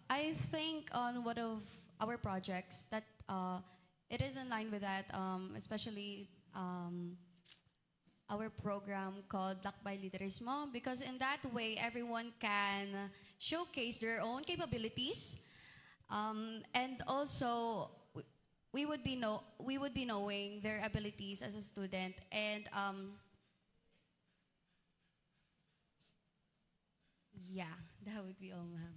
I think on one of our projects that it is in line with that, especially our program called Lakbay Liderismo, because in that way, everyone can showcase their own capabilities, and also we would be knowing their abilities as a student, and yeah, that would be all, ma'am.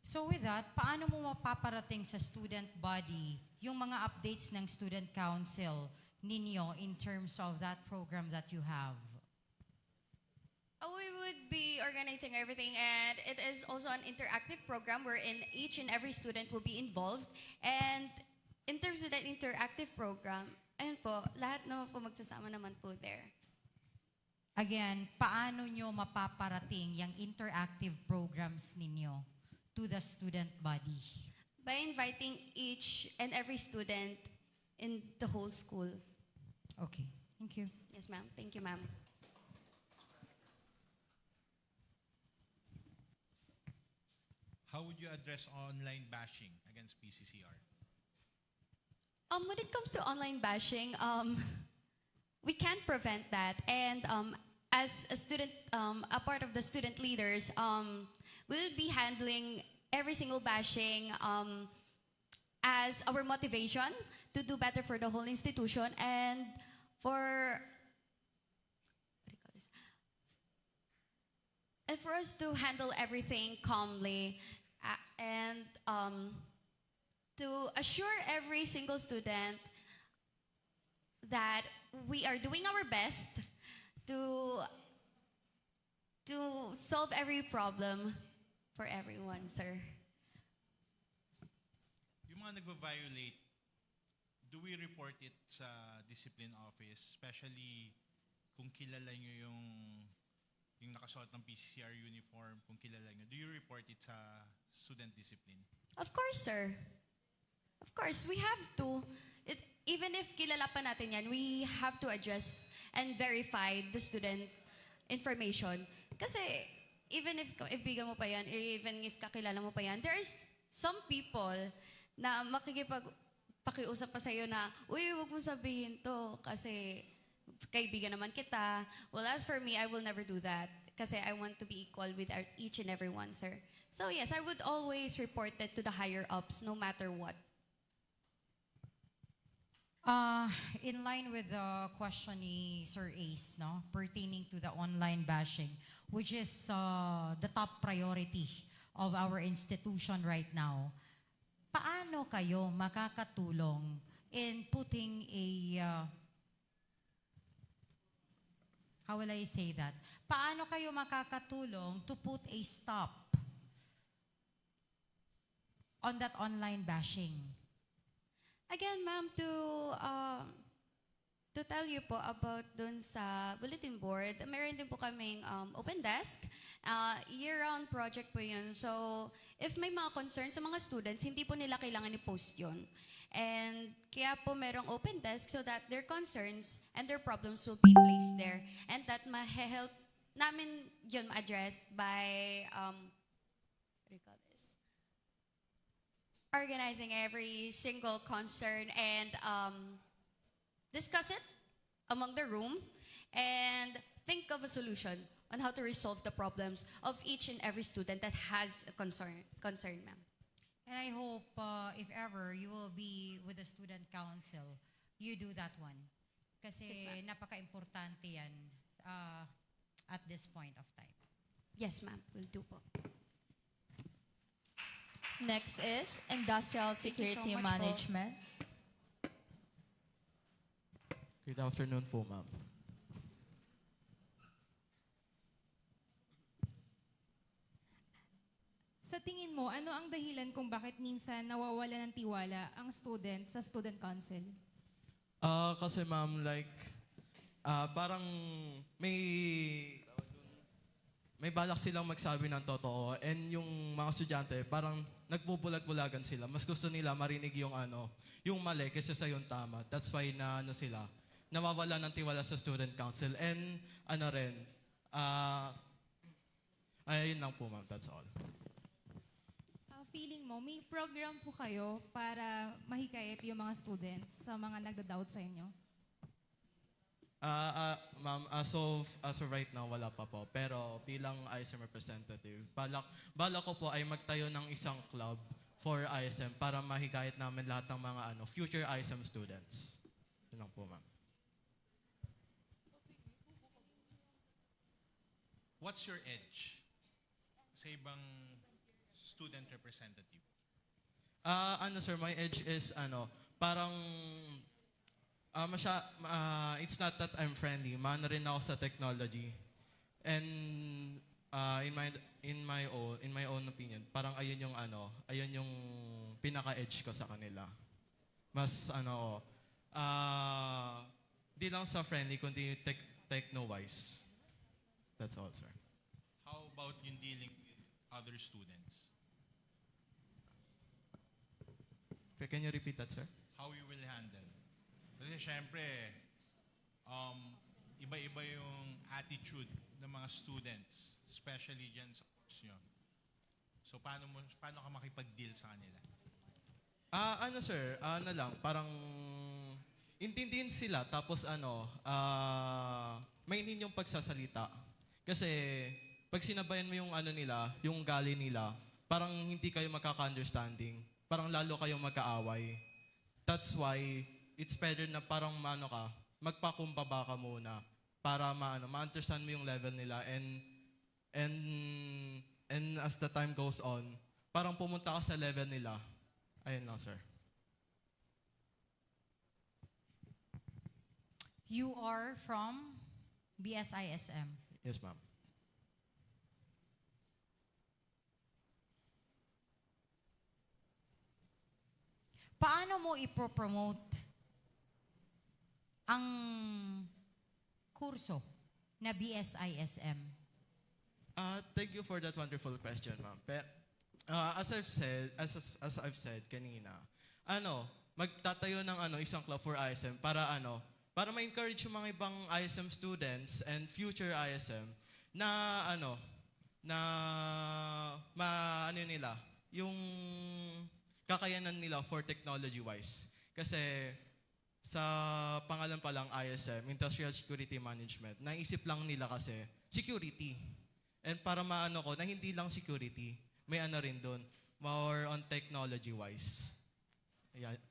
So with that, paano mo mapaparating sa student body yung mga updates ng student council ninyo in terms of that program that you have? We would be organizing everything, and it is also an interactive program wherein each and every student will be involved. And in terms of that interactive program, ayun po, lahat naman po magsasama naman po there. Again, paano nyo mapaparating yung interactive programs ninyo to the student body? By inviting each and every student in the whole school. Okay, thank you. Yes, ma'am. Thank you, ma'am. How would you address online bashing against PCCR? When it comes to online bashing, we can't prevent that. And as a student, a part of the student leaders, we'll be handling every single bashing as our motivation to do better for the whole institution and for and for us to handle everything calmly and to assure every single student that we are doing our best to solve every problem for everyone, sir. Yung mga nag-violate, do we report it sa discipline office, especially kung kilala nyo yung nakasuot ng PCCR uniform, kung kilala nyo, do you report it sa student discipline? Of course, sir. Of course, we have to. Even if kilala pa natin yan, we have to address and verify the student information. Kasi even if kaibigan mo pa yan, even if kakilala mo pa yan, there is some people na pakiusap pa sa'yo na, uy, huwag mo sabihin to kasi kaibigan naman kita. Well, as for me, I will never do that kasi I want to be equal with each and every one, sir. So yes, I would always report it to the higher ups no matter what. In line with the question ni Sir Ace, no, pertaining to the online bashing, which is the top priority of our institution right now, paano kayo makakatulong in putting a, how will I say that? Paano kayo makakatulong to put a stop on that online bashing? Again, ma'am, to tell you po about dun sa bulletin board, meron din po kaming open desk. Year-round project po yun. So, if may mga concerns sa mga students, hindi po nila kailangan i-post yun. And kaya po merong open desk so that their concerns and their problems will be placed there. And that ma-help namin yun ma-address by, what do you call this? organizing every single concern and discuss it among the room and think of a solution on how to resolve the problems of each and every student that has a concern, ma'am. And I hope if ever you will be with the student council, you do that one. Kasi Yes, ma'am. napaka-importante yan at this point of time. Yes, ma'am. Will do po. Next is Industrial Thank you so Security much po. Management. Good afternoon po, ma'am. Sa tingin mo, ano ang dahilan kung bakit minsan nawawala ng tiwala ang student sa student council? Kasi ma'am, like, parang may balak silang magsabi ng totoo and yung mga estudyante parang nagbubulag-bulagan sila. Mas gusto nila marinig yung yung mali kaysa sa yung tama. That's why sila nawawala ng tiwala sa student council and ayun lang po ma'am, that's all. Feeling mo, may program po kayo para mahikayat yung mga student sa mga nagda-doubt sa inyo? Ma'am, as of right now, wala pa po. Pero bilang ISM representative, balak ko po ay magtayo ng isang club for ISM para mahikayat namin lahat ng mga future ISM students. Yun lang po, ma'am. What's your edge sa ibang student representative? Sir, my edge is parang it's not that I'm friendly. Maano rin ako sa technology. And in my own opinion, parang ayun yung pinaka-edge ko sa kanila. Mas di lang sa friendly kundi techno-wise. That's all, sir. How about yung dealing with other students? Can you repeat that, sir? How you will handle? Kasi syempre, iba-iba yung attitude ng mga students, especially dyan sa course nyo. So paano ka makipag-deal sa kanila? Sir, parang intindihin sila tapos mainin yung pagsasalita. Kasi pag sinabayan mo yung nila, yung gali nila, parang hindi kayo magkaka-understanding. Parang lalo kayong magkaaway. That's why it's better na parang magpakumbaba ka muna para ma-understand mo yung level nila and as the time goes on, parang pumunta ka sa level nila. Ayun lang, sir. You are from BSISM. Yes, ma'am. Paano mo ipopromote ang kurso na BSISM? Thank you for that wonderful question, ma'am. As I've said kanina, magtatayo ng isang club for ISM para ma-encourage yung mga ibang ISM students and future ISM na nila yung kakayanan nila for technology-wise. Kasi sa pangalan pa lang ISM, Industrial Security Management, naisip lang nila kasi security. And para na hindi lang security, may rin doon, more on technology-wise.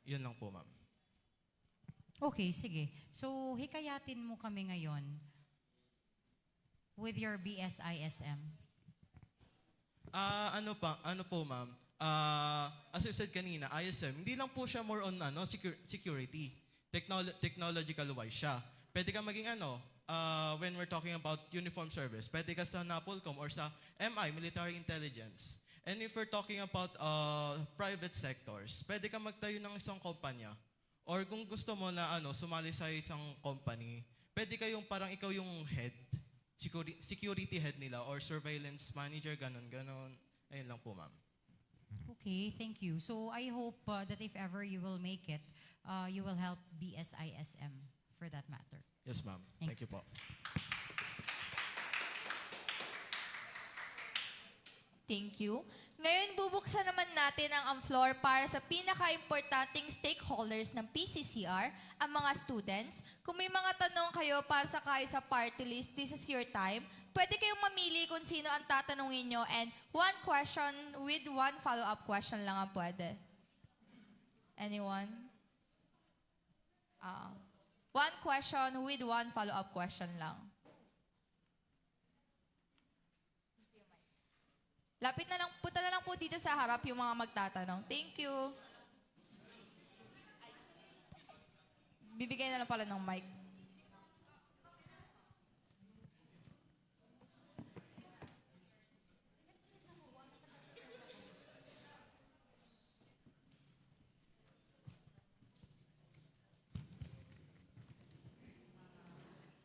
Yun lang po, ma'am. Okay, sige. So, hikayatin mo kami ngayon with your BSISM. Ma'am? As I said kanina, ISM, hindi lang po siya more on security. Technological-wise siya. Pwede ka maging when we're talking about uniform service, pwede ka sa NAPOLCOM or sa MI, Military Intelligence. And if we're talking about private sectors, pwede ka magtayo ng isang kumpanya. Or kung gusto mo na sumali sa isang company, pwede kayong parang ikaw yung head, security head nila or surveillance manager, ganon. Ayun lang po, ma'am. Okay, thank you. So, I hope that if ever you will make it, you will help BSISM for that matter. Yes, ma'am. Thank you po. Thank you. Ngayon, bubuksan naman natin ang floor para sa pinaka-importanting stakeholders ng PCCR, ang mga students. Kung may mga tanong kayo para sa sa party list, this is your time. Pwede kayong mamili kung sino ang tatanungin nyo and one question with one follow-up question lang ang pwede. Anyone? One question with one follow-up question lang. Lapit na lang, punta na lang po dito sa harap yung mga magtatanong. Thank you. Bibigay na lang pala ng mic.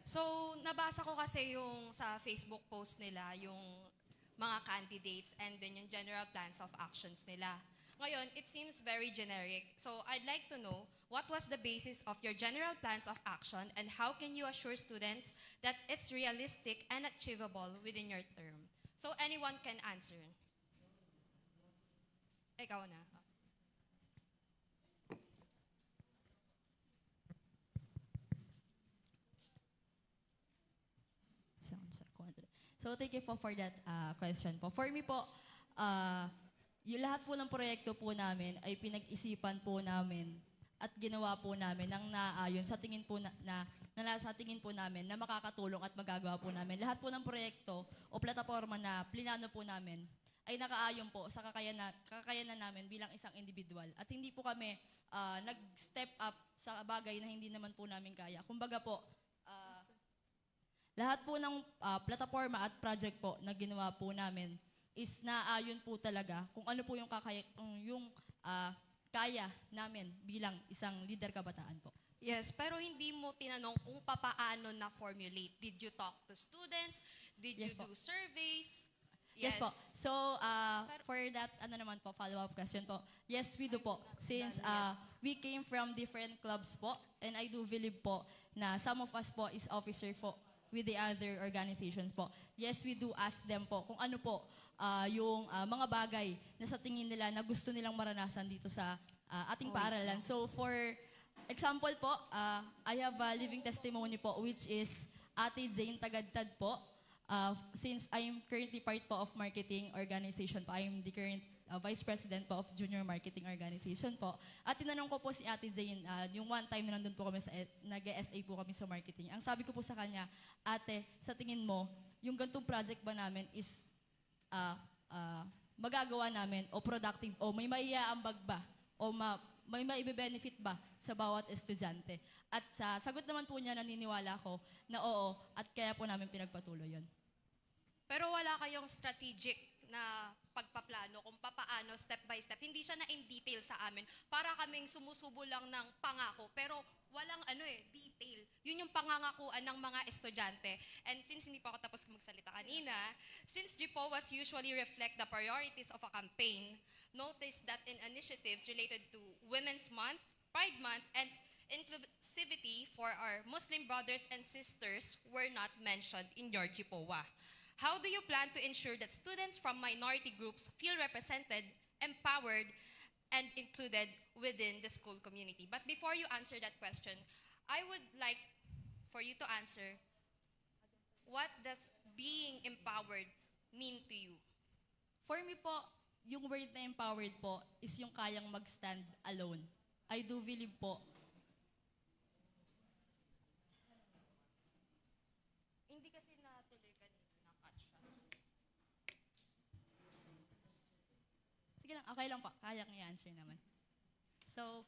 So, nabasa ko kasi yung sa Facebook post nila, yung mga candidates and then yung general plans of actions nila. Ngayon, it seems very generic. So, I'd like to know, what was the basis of your general plans of action and how can you assure students that it's realistic and achievable within your term? So, anyone can answer. Ikaw na. So, thank you po for that question po. For me po, yung lahat po ng proyekto po namin ay pinag-isipan po namin at ginawa po namin ng naayon sa tingin po sa tingin po namin na makakatulong at magagawa po namin. Lahat po ng proyekto o plataforma na plinano po namin ay nakaayon po sa kakayanan namin bilang isang individual. At hindi po kami nag-step up sa bagay na hindi naman po namin kaya. Kumbaga po, lahat po ng plataforma at project po na ginawa po namin is naayon po talaga kung ano po yung kaya namin bilang isang leader kabataan po. Yes, pero hindi mo tinanong kung papaano na-formulate. Did you talk to students? Did you Yes po. do surveys? Yes po. So, for that, follow-up question po. Yes, we do po. Since we came from different clubs po, and I do believe po na some of us po is officer po with the other organizations po. Yes, we do ask them po kung ano po yung mga bagay na sa tingin nila na gusto nilang maranasan dito sa ating paaralan. So, for example po, I have a living testimony po which is Ate Jane Tagadtad po. Since I'm currently part po of marketing organization po, I'm the current Vice President po of Junior Marketing Organization po. At tinanong ko po si Ate Jane, yung one time na nandun po kami nag-SA po kami sa marketing. Ang sabi ko po sa kanya, Ate, sa tingin mo, yung gantong project ba namin is magagawa namin o productive o may maiaambag ba o may maibe-benefit ba sa bawat estudyante? At sa sagot naman po niya, naniniwala ko na oo at kaya po namin pinagpatuloy yun. Pero wala kayong strategic na pagpaplano kung papaano, step by step. Hindi siya na in detail sa amin. Para kaming sumusubo lang ng pangako, pero walang detail. Yun yung pangangakuan ng mga estudyante. And since hindi pa ako tapos magsalita kanina, since GPOAs usually reflect the priorities of a campaign, notice that in initiatives related to Women's Month, Pride Month, and inclusivity for our Muslim brothers and sisters were not mentioned in your GPOA. How do you plan to ensure that students from minority groups feel represented, empowered, and included within the school community? But before you answer that question, I would like for you to answer, what does being empowered mean to you? For me po, yung word na empowered po is yung kayang mag-stand alone. I do believe po. Hindi kasi natuloy kanina, na-cut siya. Sige lang, okay lang po. Kaya kong i-answer naman. So,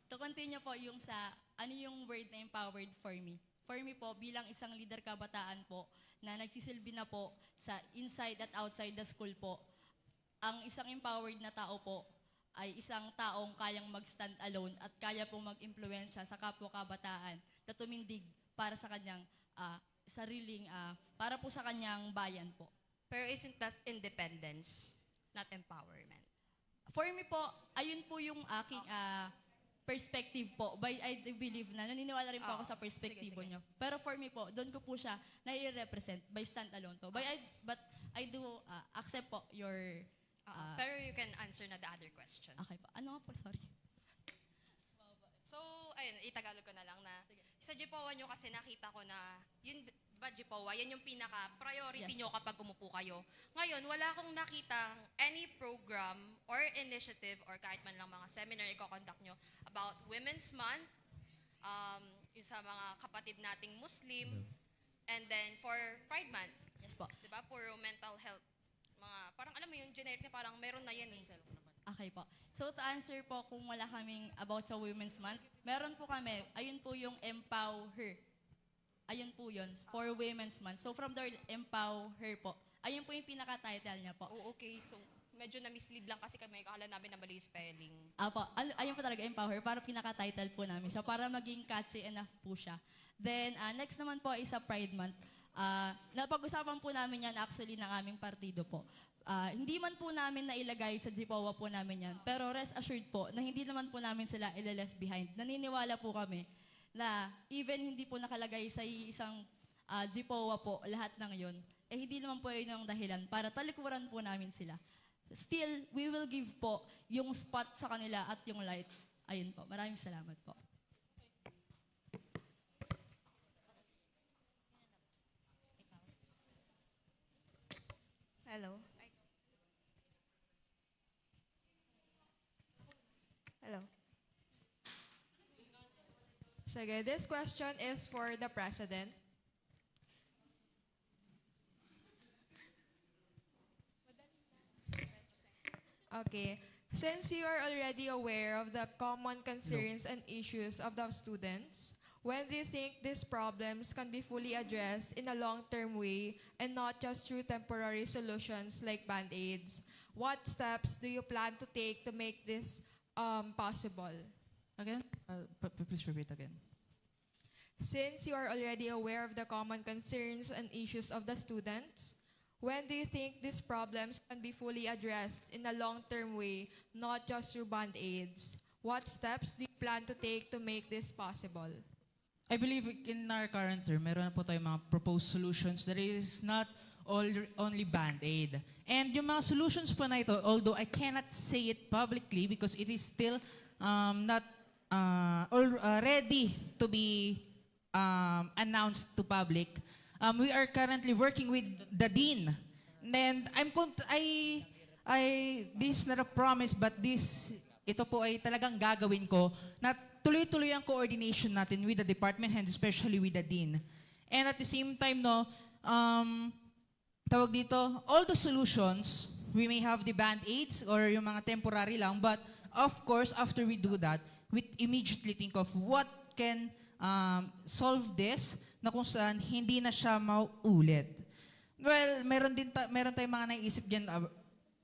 to continue po yung sa ano yung word na empowered for me. For me po, bilang isang leader kabataan po na nagsisilbi na po sa inside at outside the school po, ang isang empowered na tao po ay isang taong kayang mag-stand alone at kaya pong mag-impluwensya sa kapwa kabataan na tumindig para sa kanyang para po sa kanyang bayan po. Pero isn't that independence, not empowerment? For me po, ayun po yung aking perspective po. I believe na naniniwala rin po ako sa perspektibo niyo. Pero for me po, doon ko po siya nai-represent by stand alone po. But I do accept po your... Pero you can answer na the other question. Okay po. Ano nga po? Sorry. So, ayun, itagalog ko na lang na sa Jipowa nyo kasi nakita ko na, yun ba Jipowa, yan yung pinaka-priority Yes. nyo kapag umupo kayo. Ngayon, wala akong nakitang any program or initiative or kahit man lang mga seminar i-conduct nyo about Women's Month, yung sa mga kapatid nating Muslim, and then for Pride Month. Yes po. Diba? Puro mental health. Mga, parang alam mo yung generic na parang meron na yan eh. Okay po. So to answer po kung wala kaming about sa Women's Month, meron po kami, ayun po yung Empower Her. Ayun po yun, for Women's Month. So from the Empower Her po, ayun po yung pinaka-title niya po. Oh, okay. So, medyo na-mislead lang kasi kami, akala namin na mali yung spelling. Apo, ayun po talaga, Empower, para pinaka-title po namin siya, para maging catchy enough po siya. Then, next naman po is sa Pride Month. Napag-usapan po namin yan actually ng aming partido po. Hindi man po namin nailagay sa Jipowa po namin yan, pero rest assured po na hindi naman po namin sila ila-left behind. Naniniwala po kami na even hindi po nakalagay sa isang Jipowa po lahat ng yon, hindi naman po yun yung dahilan para talikuran po namin sila. Still, we will give po yung spot sa kanila at yung light. Ayun po. Maraming salamat po. Hello. Hello. Sige, this question is for the President. Okay. Since you are already aware of the common concerns and issues of the students, when do you think these problems can be fully addressed in a long-term way and not just through temporary solutions like Band-Aids? What steps do you plan to take to make this possible? Again? Please repeat again. Since you are already aware of the common concerns and issues of the students, when do you think these problems can be fully addressed in a long-term way, not just through Band-Aids? What steps do you plan to take to make this possible? I believe in our current term, meron na po tayong mga proposed solutions that is not only Band-Aid. And yung mga solutions po na ito, although I cannot say it publicly because it is still not ready to be announced to public, we are currently working with the Dean. And this is not a promise, but ito po ay talagang gagawin ko na tuloy-tuloy ang coordination natin with the department and especially with the Dean. And at the same time, tawag dito, all the solutions, we may have the Band-Aids or yung mga temporary lang, but of course, after we do that, we immediately think of what can solve this na kung saan hindi na siya maulit. Well, meron tayong mga naiisip dyan,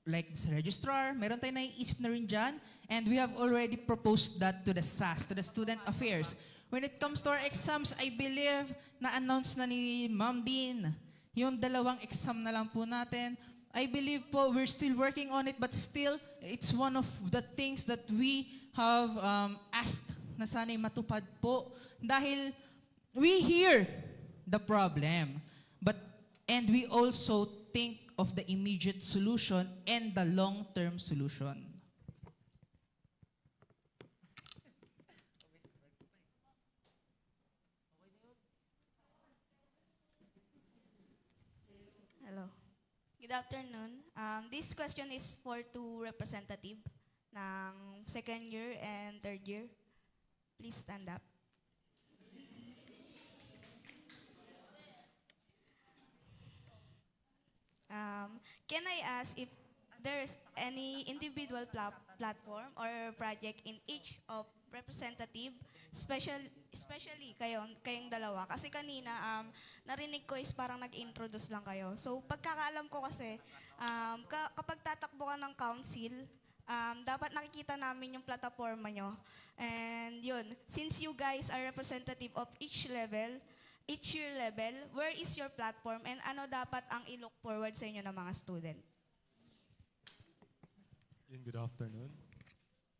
like sa registrar, meron tayong naiisip na rin dyan, and we have already proposed that to the SAS, to the Student Affairs. When it comes to our exams, I believe na-announce na ni Ma'am Dean, yung 2 exam na lang po natin. I believe po, we're still working on it, but still, it's one of the things that we have asked na sana'y matupad po. Dahil we hear the problem, and we also think of the immediate solution and the long-term solution. Hello. Good afternoon. This question is for 2 representative ng second year and third year. Please stand up. Can I ask if there's any individual platform or project in each of representative, especially kayong dalawa? Kasi kanina, narinig ko is parang nag-introduce lang kayo. So, pagkakaalam ko kasi, kapag tatakbo ka ng council, dapat nakikita namin yung plataforma nyo. And yun, since you guys are representative of each year level, where is your platform and ano dapat ang i-look forward sa inyo ng mga student? Good afternoon.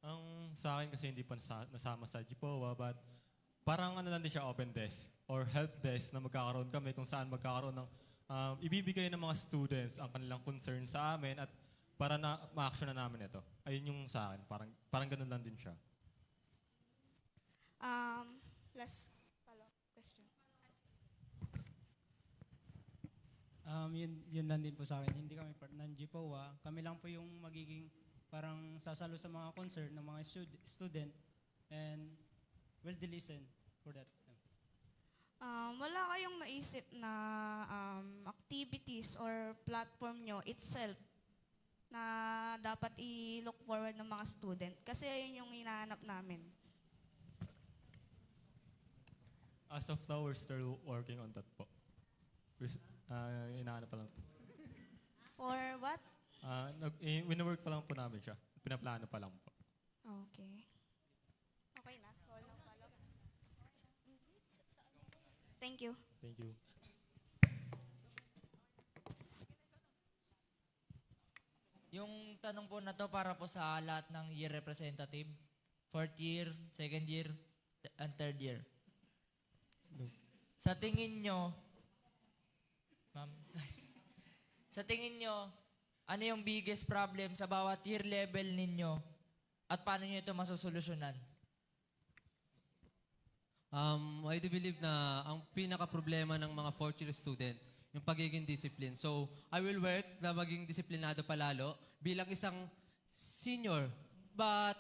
Ang sa akin kasi hindi pa nasama sa Jipowa, but parang ano lang din siya, open desk or help desk na magkakaroon kami kung saan magkakaroon ng ibibigay ng mga students ang kanilang concern sa amin at para na ma-action na namin ito. Ayun yung sa akin. Parang ganun lang din siya. Last follow-up question. Yun lang din po sa akin. Hindi kami part ng GPOA. Kami lang po yung magiging parang sasalo sa mga concern ng mga student and will listen for that. Wala kayong naisip na activities or platform nyo itself na dapat i-look forward ng mga student? Kasi yun yung hinahanap namin. As of now, we're still working on that po. Inahanap pa lang po. For what? Wino-work pa lang po namin siya. Pinaplano pa lang po. Okay. Okay na? Thank you. Thank you. Yung tanong po na to para po sa lahat ng year representative. Fourth year, second year, and third year. Sa tingin nyo, ma'am, sa tingin nyo, ano yung biggest problem sa bawat year level ninyo at paano nyo ito masusolusyonan? I do believe na ang pinaka-problema ng mga fourth year student, yung pagiging discipline. So, I will work na maging disiplinado palalo bilang isang senior. But,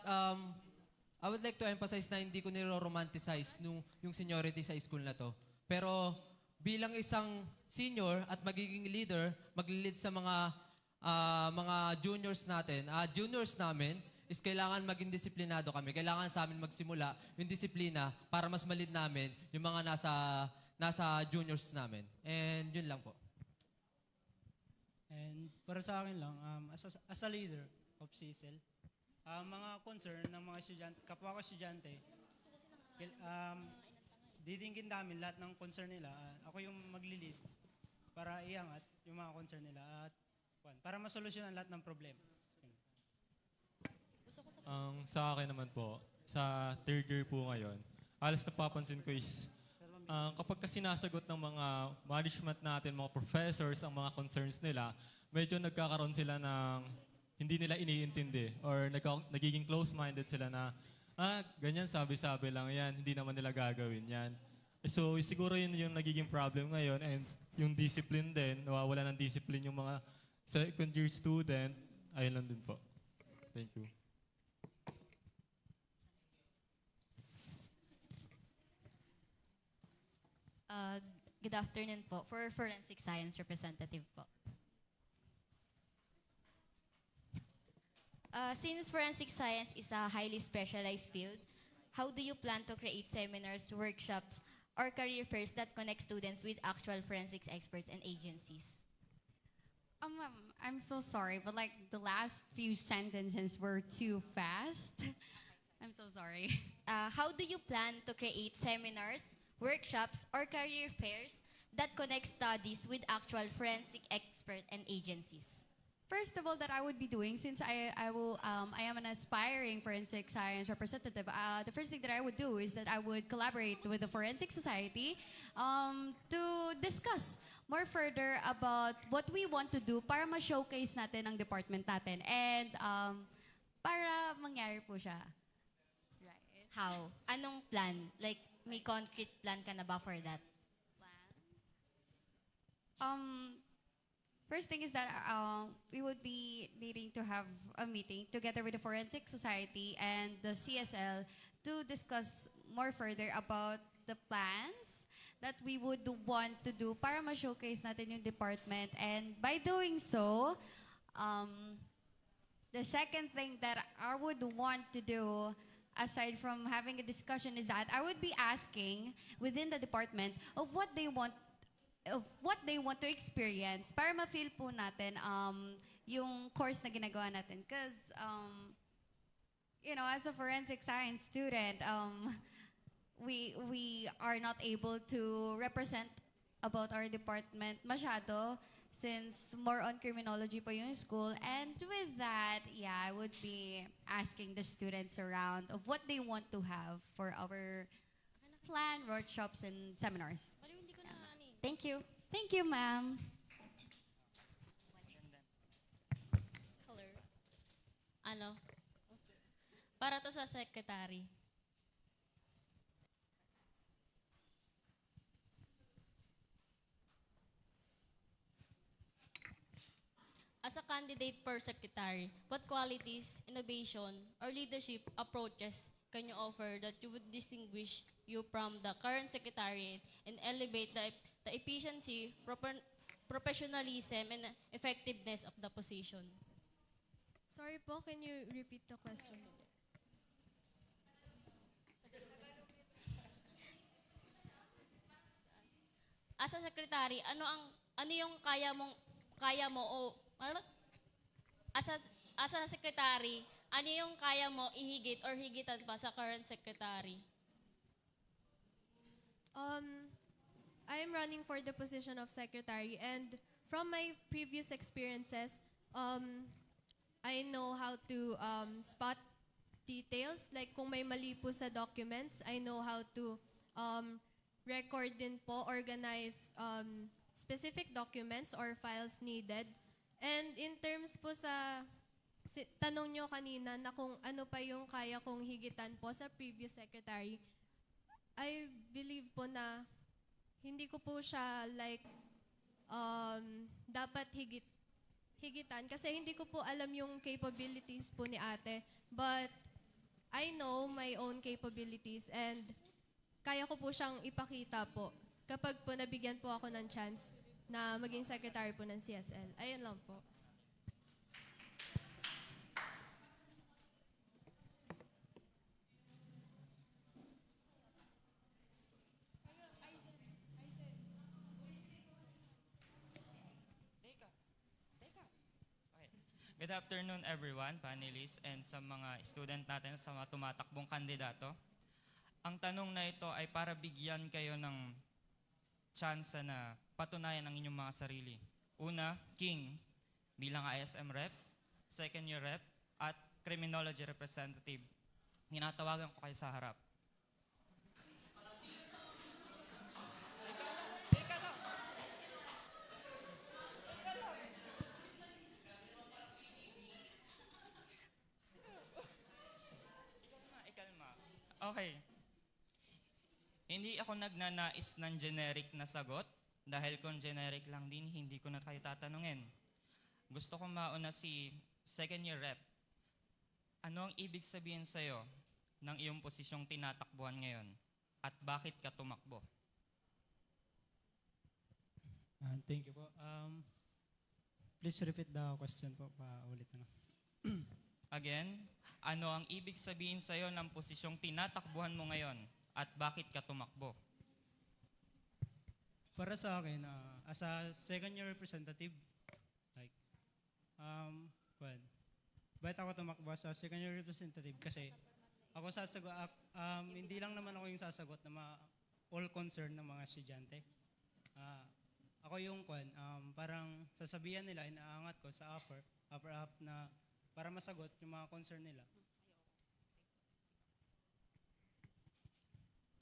I would like to emphasize na hindi ko niro-romanticize yung seniority sa school na to. Pero, bilang isang senior at magiging leader, mag-lead sa mga juniors natin, juniors namin, is kailangan maging disiplinado kami. Kailangan sa amin magsimula yung disiplina para mas malid namin yung mga nasa juniors namin. And yun lang po. And para sa akin lang, as a leader of CSL, mga concern ng mga estudyante, kapwa ko estudyante, didinggin namin lahat ng concern nila. Ako yung magli-lead para iangat yung mga concern nila at para masolusyonan lahat ng problema. Sa akin naman po, sa third year po ngayon, halos napapansin ko is kapag sinasagot ng mga management natin, mga professors, ang mga concerns nila, medyo nagkakaroon sila ng hindi nila iniintindi or nagiging close-minded sila na, ganyan, sabi-sabi lang yan, hindi naman nila gagawin yan. So siguro yun yung nagiging problem ngayon and yung discipline din, nawawala ng discipline yung mga second year student, ayun lang din po. Thank you. Good afternoon po. For Forensic Science representative po. Since Forensic Science is a highly specialized field, how do you plan to create seminars, workshops, or career fairs that connect students with actual forensics experts and agencies? I'm so sorry, but like the last few sentences were too fast. I'm so sorry. How do you plan to create seminars, workshops, or career fairs that connect studies with actual forensic experts and agencies? First of all, that I would be doing, since I am an aspiring forensic science representative, the first thing that I would do is that I would collaborate with the Forensic Society to discuss more further about what we want to do para ma-showcase natin ang department natin and para mangyari po siya. Right. How? Anong plan? Like, may concrete plan ka na ba for that? First thing is that we would be needing to have a meeting together with the Forensic Society and the CSL to discuss more further about the plans that we would want to do para ma-showcase natin yung department. And by doing so, the second thing that I would want to do aside from having a discussion is that I would be asking within the department of what they want to experience para ma-feel po natin yung course na ginagawa natin. Because, as a forensic science student, we are not able to represent about our department masyado since more on criminology po yung school. And with that, I would be asking the students around of what they want to have for our planned workshops and seminars. Thank you. Thank you, ma'am. para to sa secretary. As a candidate for secretary, what qualities, innovation, or leadership approaches can you offer that you would distinguish you from the current secretary and elevate the efficiency, professionalism, and effectiveness of the position? Sorry po, can you repeat the question? As a secretary, ano yung kaya mo o ano? As a secretary, ano yung kaya mo ihigit or higitan pa sa current secretary? I am running for the position of secretary, and from my previous experiences, I know how to spot details. Like kung may mali po sa documents, I know how to record din po, organize specific documents or files needed. And in terms po sa tanong nyo kanina na kung ano pa yung kaya kong higitan po sa previous secretary, I believe po na hindi ko po siya like dapat higitan kasi hindi ko po alam yung capabilities po ni ate. But I know my own capabilities and kaya ko po siyang ipakita po kapag po nabigyan po ako ng chance na maging secretary po ng CSL. Ayun lang po. Good afternoon everyone, panelists, and sa mga student natin sa mga tumatakbong kandidato. Ang tanong na ito ay para bigyan kayo ng chance na patunayan ang inyong mga sarili. Una, King bilang ISM rep, second year rep, at criminology representative. Hinatawagan ko kayo sa harap. Okay. Hindi ako nagnanais ng generic na sagot dahil kung generic lang din, hindi ko na kayo tatanungin. Gusto kong mauna si second year rep. Ano ang ibig sabihin sa'yo ng iyong posisyong tinatakbuhan ngayon? At bakit ka tumakbo? Thank you po. Please repeat the question po ulit na. Again, ano ang ibig sabihin sa'yo ng posisyong tinatakbuhan mo ngayon? At bakit ka tumakbo? Para sa akin, as a second year representative, like, bakit ako tumakbo as a second year representative? Kasi ako hindi lang naman ako yung sasagot na all concern ng mga estudyante. Ako yung parang sasabihan nila, inaangat ko sa upper up na para masagot yung mga concern nila.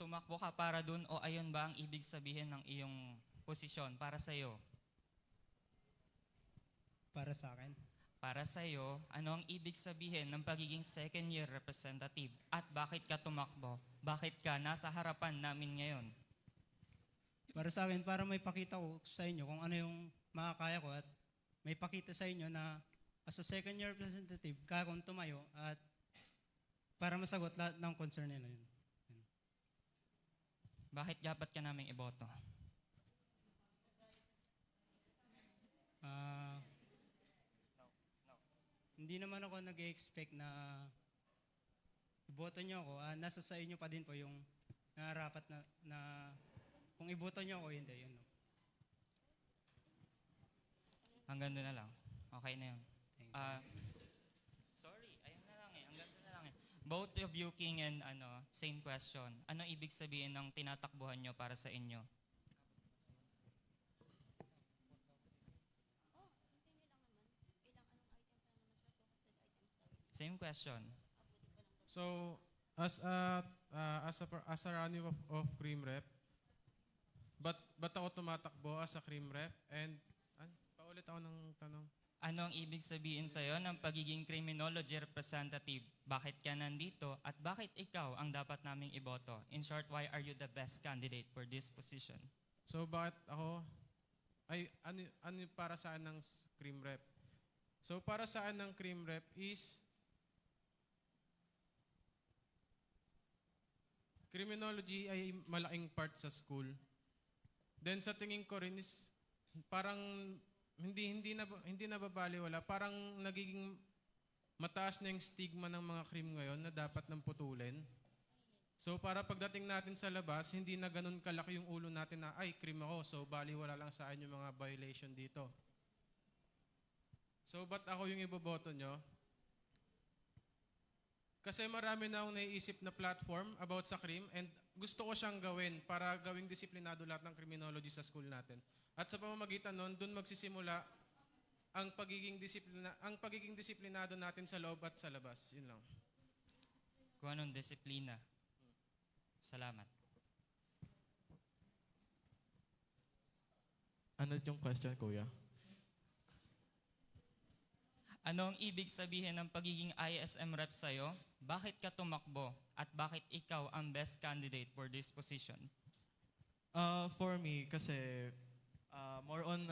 Tumakbo ka para dun o ayun ba ang ibig sabihin ng iyong posisyon para sa iyo? Para sa akin. Para sa iyo, ano ang ibig sabihin ng pagiging second year representative? At bakit ka tumakbo? Bakit ka nasa harapan namin ngayon? Para sa akin, para may pakita ko sa inyo kung ano yung makakaya ko at may pakita sa inyo na as a second year representative, kaya kong tumayo at para masagot lahat ng concern nila yun. Bakit dapat ka naming iboto? Hindi naman ako nag-expect na iboto nyo ako. Nasa sa inyo pa din po yung narapat na kung iboto nyo ako, hindi. Yun. Hanggang doon na lang. Okay na yun. Sorry, ayun na lang eh. Hanggang doon na lang eh. Both of you, King and same question. Ano ibig sabihin ng tinatakbuhan nyo para sa inyo? Same question. So, as a running of cream rep, ba't ako tumatakbo as a cream rep? And paulit ako ng tanong. Ano ang ibig sabihin sa'yo ng pagiging criminology representative? Bakit ka nandito at bakit ikaw ang dapat naming iboto? In short, why are you the best candidate for this position? So bakit ako? Ay, ano para saan ng cream rep? So para saan ng cream rep is criminology ay malaking part sa school. Then sa tingin ko rin is parang hindi na babaliwala. Parang nagiging mataas na yung stigma ng mga crime ngayon na dapat nang putulin. So para pagdating natin sa labas, hindi na ganun kalaki yung ulo natin na, ay, crime ako, so baliwala lang sa akin yung mga violation dito. So ba't ako yung iboboto nyo? Kasi marami na akong naiisip na platform about sa crime and gusto ko siyang gawin para gawing disiplinado lahat ng criminology sa school natin. At sa pamamagitan nun, dun magsisimula ang pagiging disiplinado natin sa loob at sa labas. Yun lang. Kung anong disiplina. Salamat. Ano yung question, kuya? Ano ang ibig sabihin ng pagiging ISM rep sa'yo? Bakit ka tumakbo? At bakit ikaw ang best candidate for this position? For me, kasi more on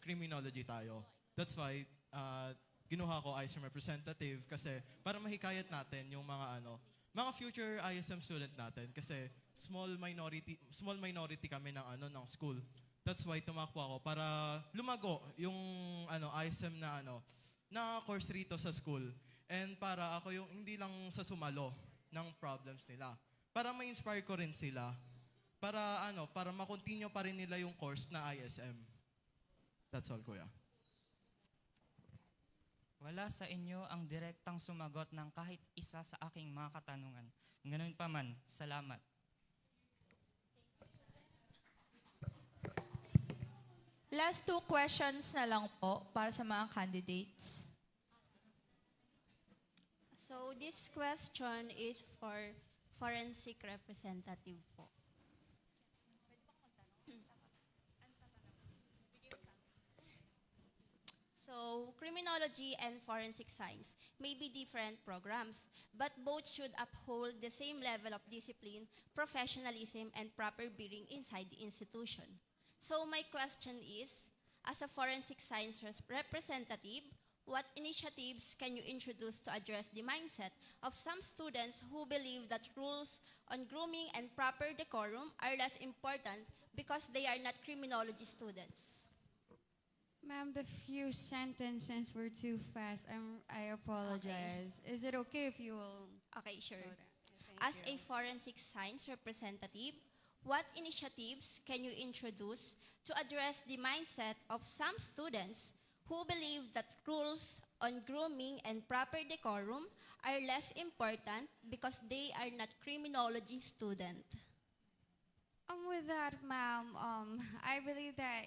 criminology tayo. That's why ginuha ko ISM representative kasi para mahikayat natin yung mga future ISM student natin kasi small minority kami ng school. That's why tumakbo ako para lumago yung ISM na course rito sa school. And para ako yung hindi lang sa sumalo ng problems nila. Para ma-inspire ko rin sila. Para ma-continue pa rin nila yung course na ISM. That's all, kuya. Wala sa inyo ang direktang sumagot ng kahit isa sa aking mga katanungan. Ganun pa man, salamat. Last 2 questions na lang po para sa mga candidates. So this question is for forensic representative po. So, criminology and forensic science may be different programs, but both should uphold the same level of discipline, professionalism, and proper bearing inside the institution. So, my question is, as a forensic science representative, what initiatives can you introduce to address the mindset of some students who believe that rules on grooming and proper decorum are less important because they are not criminology students? Ma'am, the few sentences were too fast. I apologize. Is it okay if you will? Okay, sure. slow down? As a forensic science representative, what initiatives can you introduce to address the mindset of some students who believe that rules on grooming and proper decorum are less important because they are not criminology students? With that, ma'am, I believe that,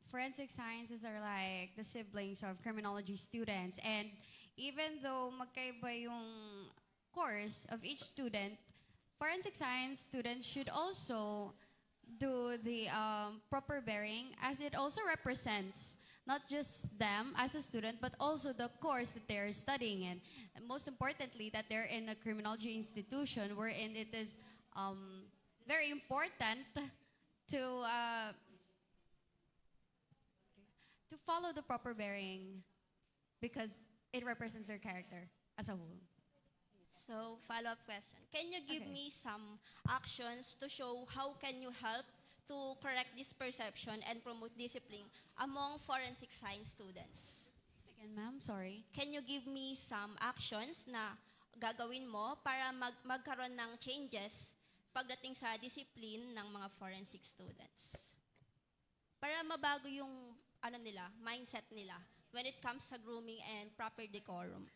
forensic sciences are like the siblings of criminology students. And even though magkaiba yung course of each student, forensic science students should also do the proper bearing as it also represents not just them as a student, but also the course that they're studying in. And most importantly, that they're in a criminology institution wherein it is very important to follow the proper bearing because it represents their character as a whole. So, follow-up question. Can you give me some actions to show how can you help to correct this perception and promote discipline among forensic science students? Again, ma'am, sorry. Can you give me some actions na gagawin mo para magkaroon ng changes pagdating sa discipline ng mga forensic students? Para mabago yung mindset nila when it comes sa grooming and proper decorum.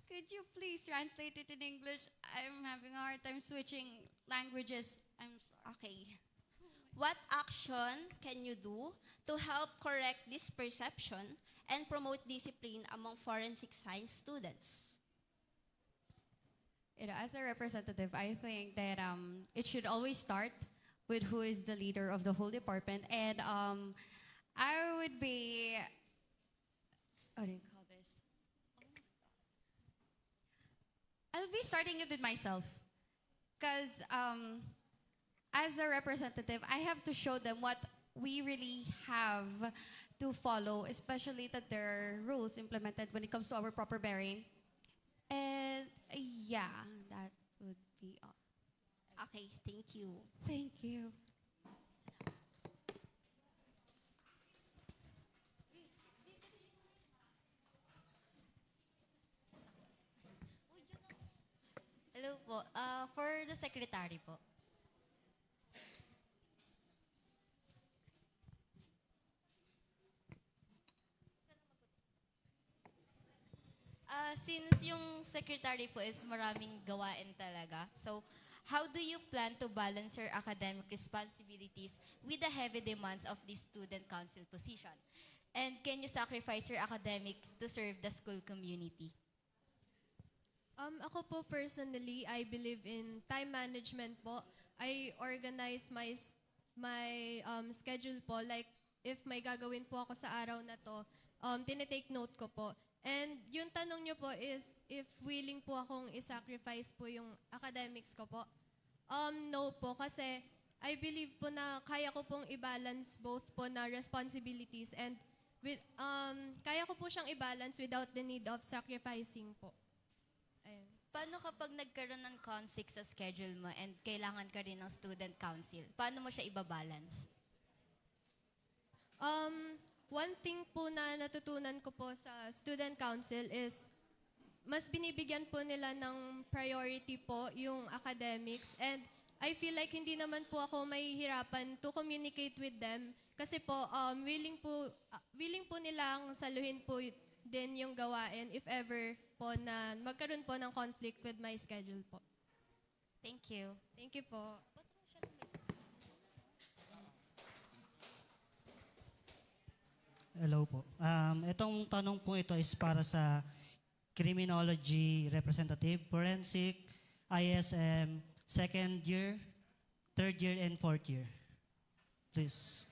Could you please translate it in English? I'm having a hard time switching languages. I'm sorry. Okay. What action can you do to help correct this perception and promote discipline among forensic science students? As a representative, I think that it should always start with who is the leader of the whole department. And I would be, what do you call this? I'll be starting it with myself. Because as a representative, I have to show them what we really have to follow, especially that there are rules implemented when it comes to our proper bearing. And yeah, that would be all. Okay, thank you. Thank you. Hello po. For the secretary po. Since yung secretary po is maraming gawain talaga, so how do you plan to balance your academic responsibilities with the heavy demands of the student council position? And can you sacrifice your academics to serve the school community? Ako po personally, I believe in time management po. I organize my schedule po. Like, if may gagawin po ako sa araw na to, tinitake note ko po. And yung tanong nyo po is, if willing po akong isacrifice po yung academics ko po. No po, kasi I believe po na kaya ko pong i-balance both po na responsibilities and with, kaya ko po siyang i-balance without the need of sacrificing po. Ayun. Paano kapag nagkaroon ng conflict sa schedule mo and kailangan ka rin ng student council? Paano mo siya ibabalance? One thing po na natutunan ko po sa student council is mas binibigyan po nila ng priority po yung academics, and I feel like hindi naman po ako mahihirapan to communicate with them kasi po willing po nilang saluhin po din yung gawain if ever po na magkaroon po ng conflict with my schedule po. Thank you. Thank you po. Hello po. Itong tanong po ito is para sa criminology representative, forensic, ISM, second year, third year, and fourth year. Please.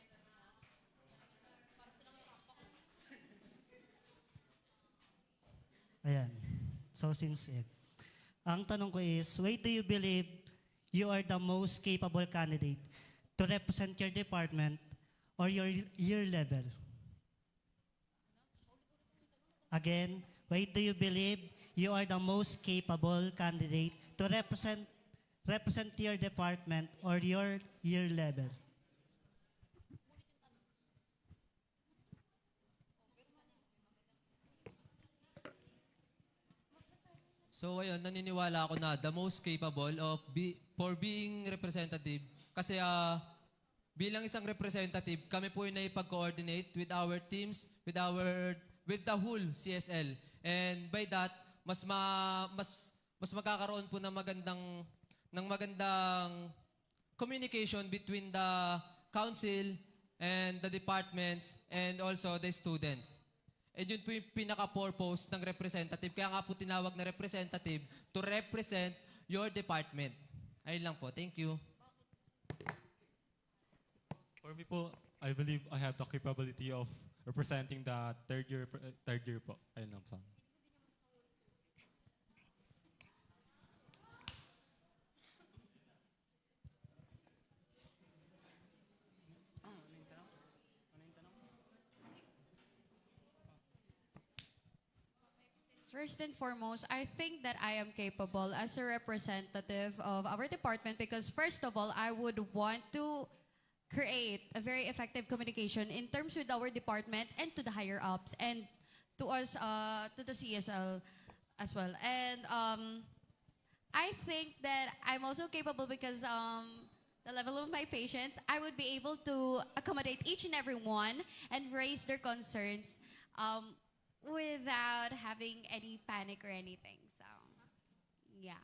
Ayan. So since it. Ang tanong ko is, why do you believe you are the most capable candidate to represent your department or your year level? Again, why do you believe you are the most capable candidate to represent your department or your year level? So ayun, naniniwala ako na the most capable of for being representative kasi bilang isang representative, kami po yung naipag-coordinate with our teams, with the whole CSL. And by that, mas magkakaroon po ng magandang communication between the council and the departments and also the students. And yun po yung pinaka-purpose ng representative. Kaya nga po tinawag na representative to represent your department. Ayun lang po. Thank you. For me po, I believe I have the capability of representing the third year po. Ayun lang po. First and foremost, I think that I am capable as a representative of our department because first of all, I would want to create a very effective communication in terms with our department and to the higher ups and to us, to the CSL as well. And I think that I'm also capable because the level of my patience, I would be able to accommodate each and every one and raise their concerns without having any panic or anything. So, yeah.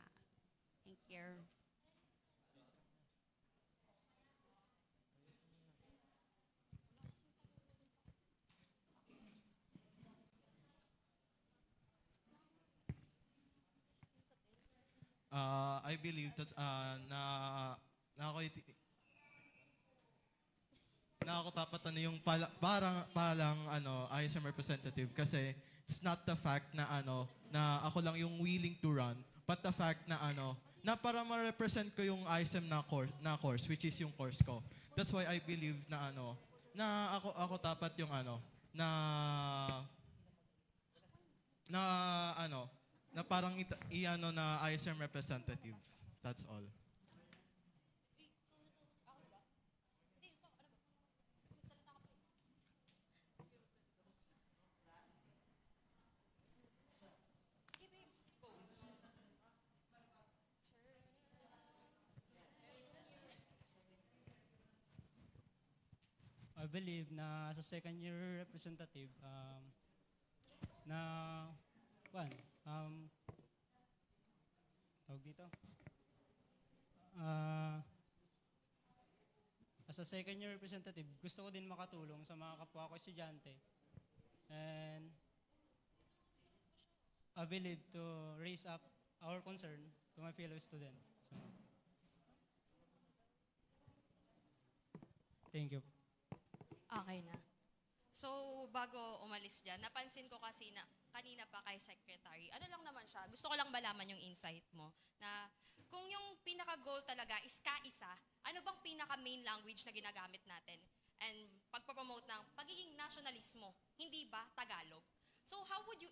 Thank you. I believe that na ako nakakatapat ano yung parang ISM representative kasi it's not the fact na na ako lang yung willing to run, but the fact na na para ma-represent ko yung ISM na course which is yung course ko. That's why I believe na na ako dapat yung na na parang na ISM representative. That's all. I believe na as a second year representative, tawag dito? As a second year representative, gusto ko din makatulong sa mga kapwa ko estudyante. And I believe to raise up our concern to my fellow students. So, thank you. Okay na. So, bago umalis dyan, napansin ko kasi na kanina pa kay Secretary, ano lang naman siya, gusto ko lang malaman yung insight mo, na kung yung pinaka-goal talaga is kaisa, ano bang pinaka-main language na ginagamit natin? And pagpapromote ng pagiging nationalismo, hindi ba Tagalog? So how would you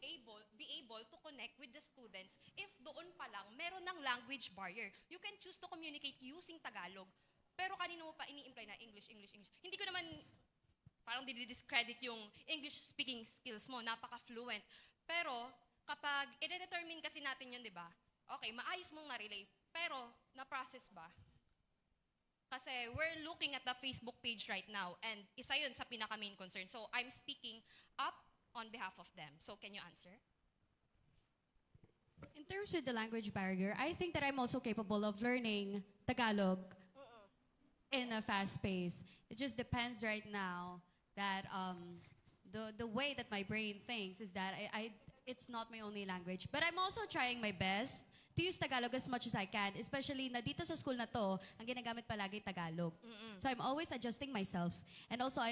be able to connect with the students if doon pa lang meron ng language barrier? You can choose to communicate using Tagalog, pero kanino mo pa ini-imply na English, English, English? Hindi ko naman parang dinidiscredit yung English speaking skills mo, napaka-fluent. Pero kapag i-determine kasi natin yun, di ba? Okay, maayos mong na-relay, pero na-process ba? Kasi we're looking at the Facebook page right now, and isa yun sa pinaka-main concern. So I'm speaking up on behalf of them. So can you answer? In terms with the language barrier, I think that I'm also capable of learning Tagalog in a fast pace. It just depends right now that the way that my brain thinks is that it's not my only language. But I'm also trying my best to use Tagalog as much as I can, especially na dito sa school na to, ang ginagamit palagi Tagalog. So I'm always adjusting myself. And also,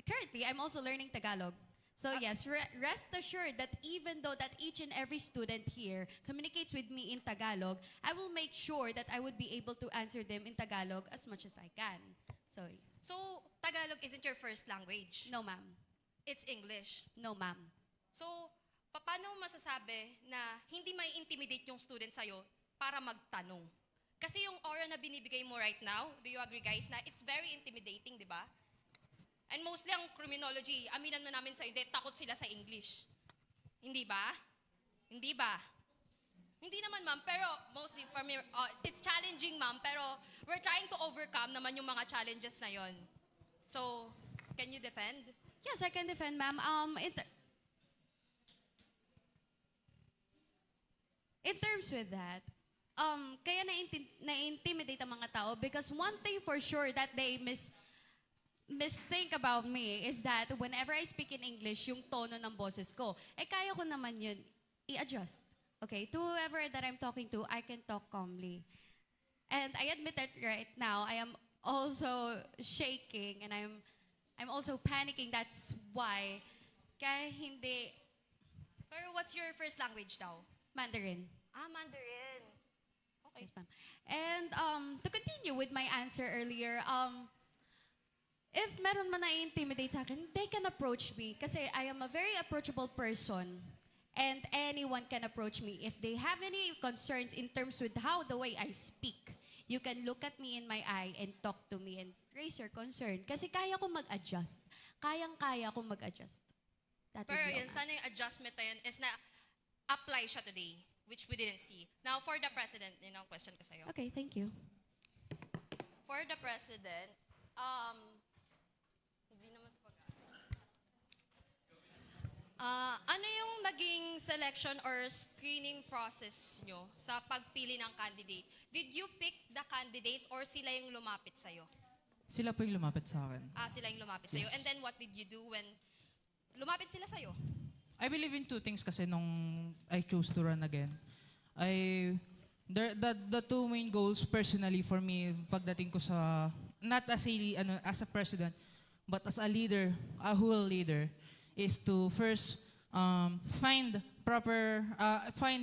currently, I'm also learning Tagalog. So yes, rest assured that even though that each and every student here communicates with me in Tagalog, I will make sure that I would be able to answer them in Tagalog as much as I can. So Tagalog isn't your first language? No, ma'am. It's English? No, ma'am. So, paano mo masasabi na hindi may intimidate yung student sa'yo para magtanong? Kasi yung aura na binibigay mo right now, do you agree guys, na it's very intimidating, di ba? And mostly ang criminology, aminan mo namin sa hindi, takot sila sa English. Hindi ba? Hindi ba? Hindi naman ma'am, pero mostly for me, it's challenging ma'am, pero we're trying to overcome naman yung mga challenges na yon. So, can you defend? Yes, I can defend, ma'am. In terms with that, kaya na-intimidate ang mga tao because one thing for sure that they misthink about me is that whenever I speak in English, yung tono ng boses ko, kaya ko naman yun i-adjust. Okay, to whoever that I'm talking to, I can talk calmly. And I admit that right now, I am also shaking and I'm also panicking. That's why. Kaya hindi. Pero what's your first language daw? Mandarin. Mandarin. Okay. Yes, ma'am. And to continue with my answer earlier, if meron man na-intimidate sa akin, they can approach me kasi I am a very approachable person. And anyone can approach me. If they have any concerns in terms with how the way I speak, you can look at me in my eye and talk to me and raise your concern. Kasi kaya ko mag-adjust. Kayang-kaya ko mag-adjust. Pero yun, sana yung adjustment na yun is na apply siya today, which we didn't see. Now, for the President, yun ang question ko sa'yo. Okay, thank you. For the President, hindi naman sa ano yung naging selection or screening process nyo sa pagpili ng candidate? Did you pick the candidates or sila yung lumapit sa'yo? Sila po yung lumapit sa akin. Sila yung lumapit sa'yo. Yes. And then what did you do when lumapit sila sa'yo? I believe in two things kasi nung I chose to run again. The two main goals personally for me pagdating ko sa, not as a president, but as a leader, a whole leader, is to first find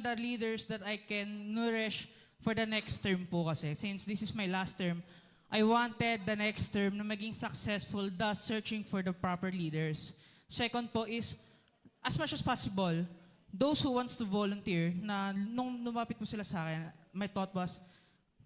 the leaders that I can nourish for the next term po kasi. Since this is my last term, I wanted the next term na maging successful, thus searching for the proper leaders. Second po is, as much as possible, those who wants to volunteer, na nung lumapit po sila sa akin, my thought was,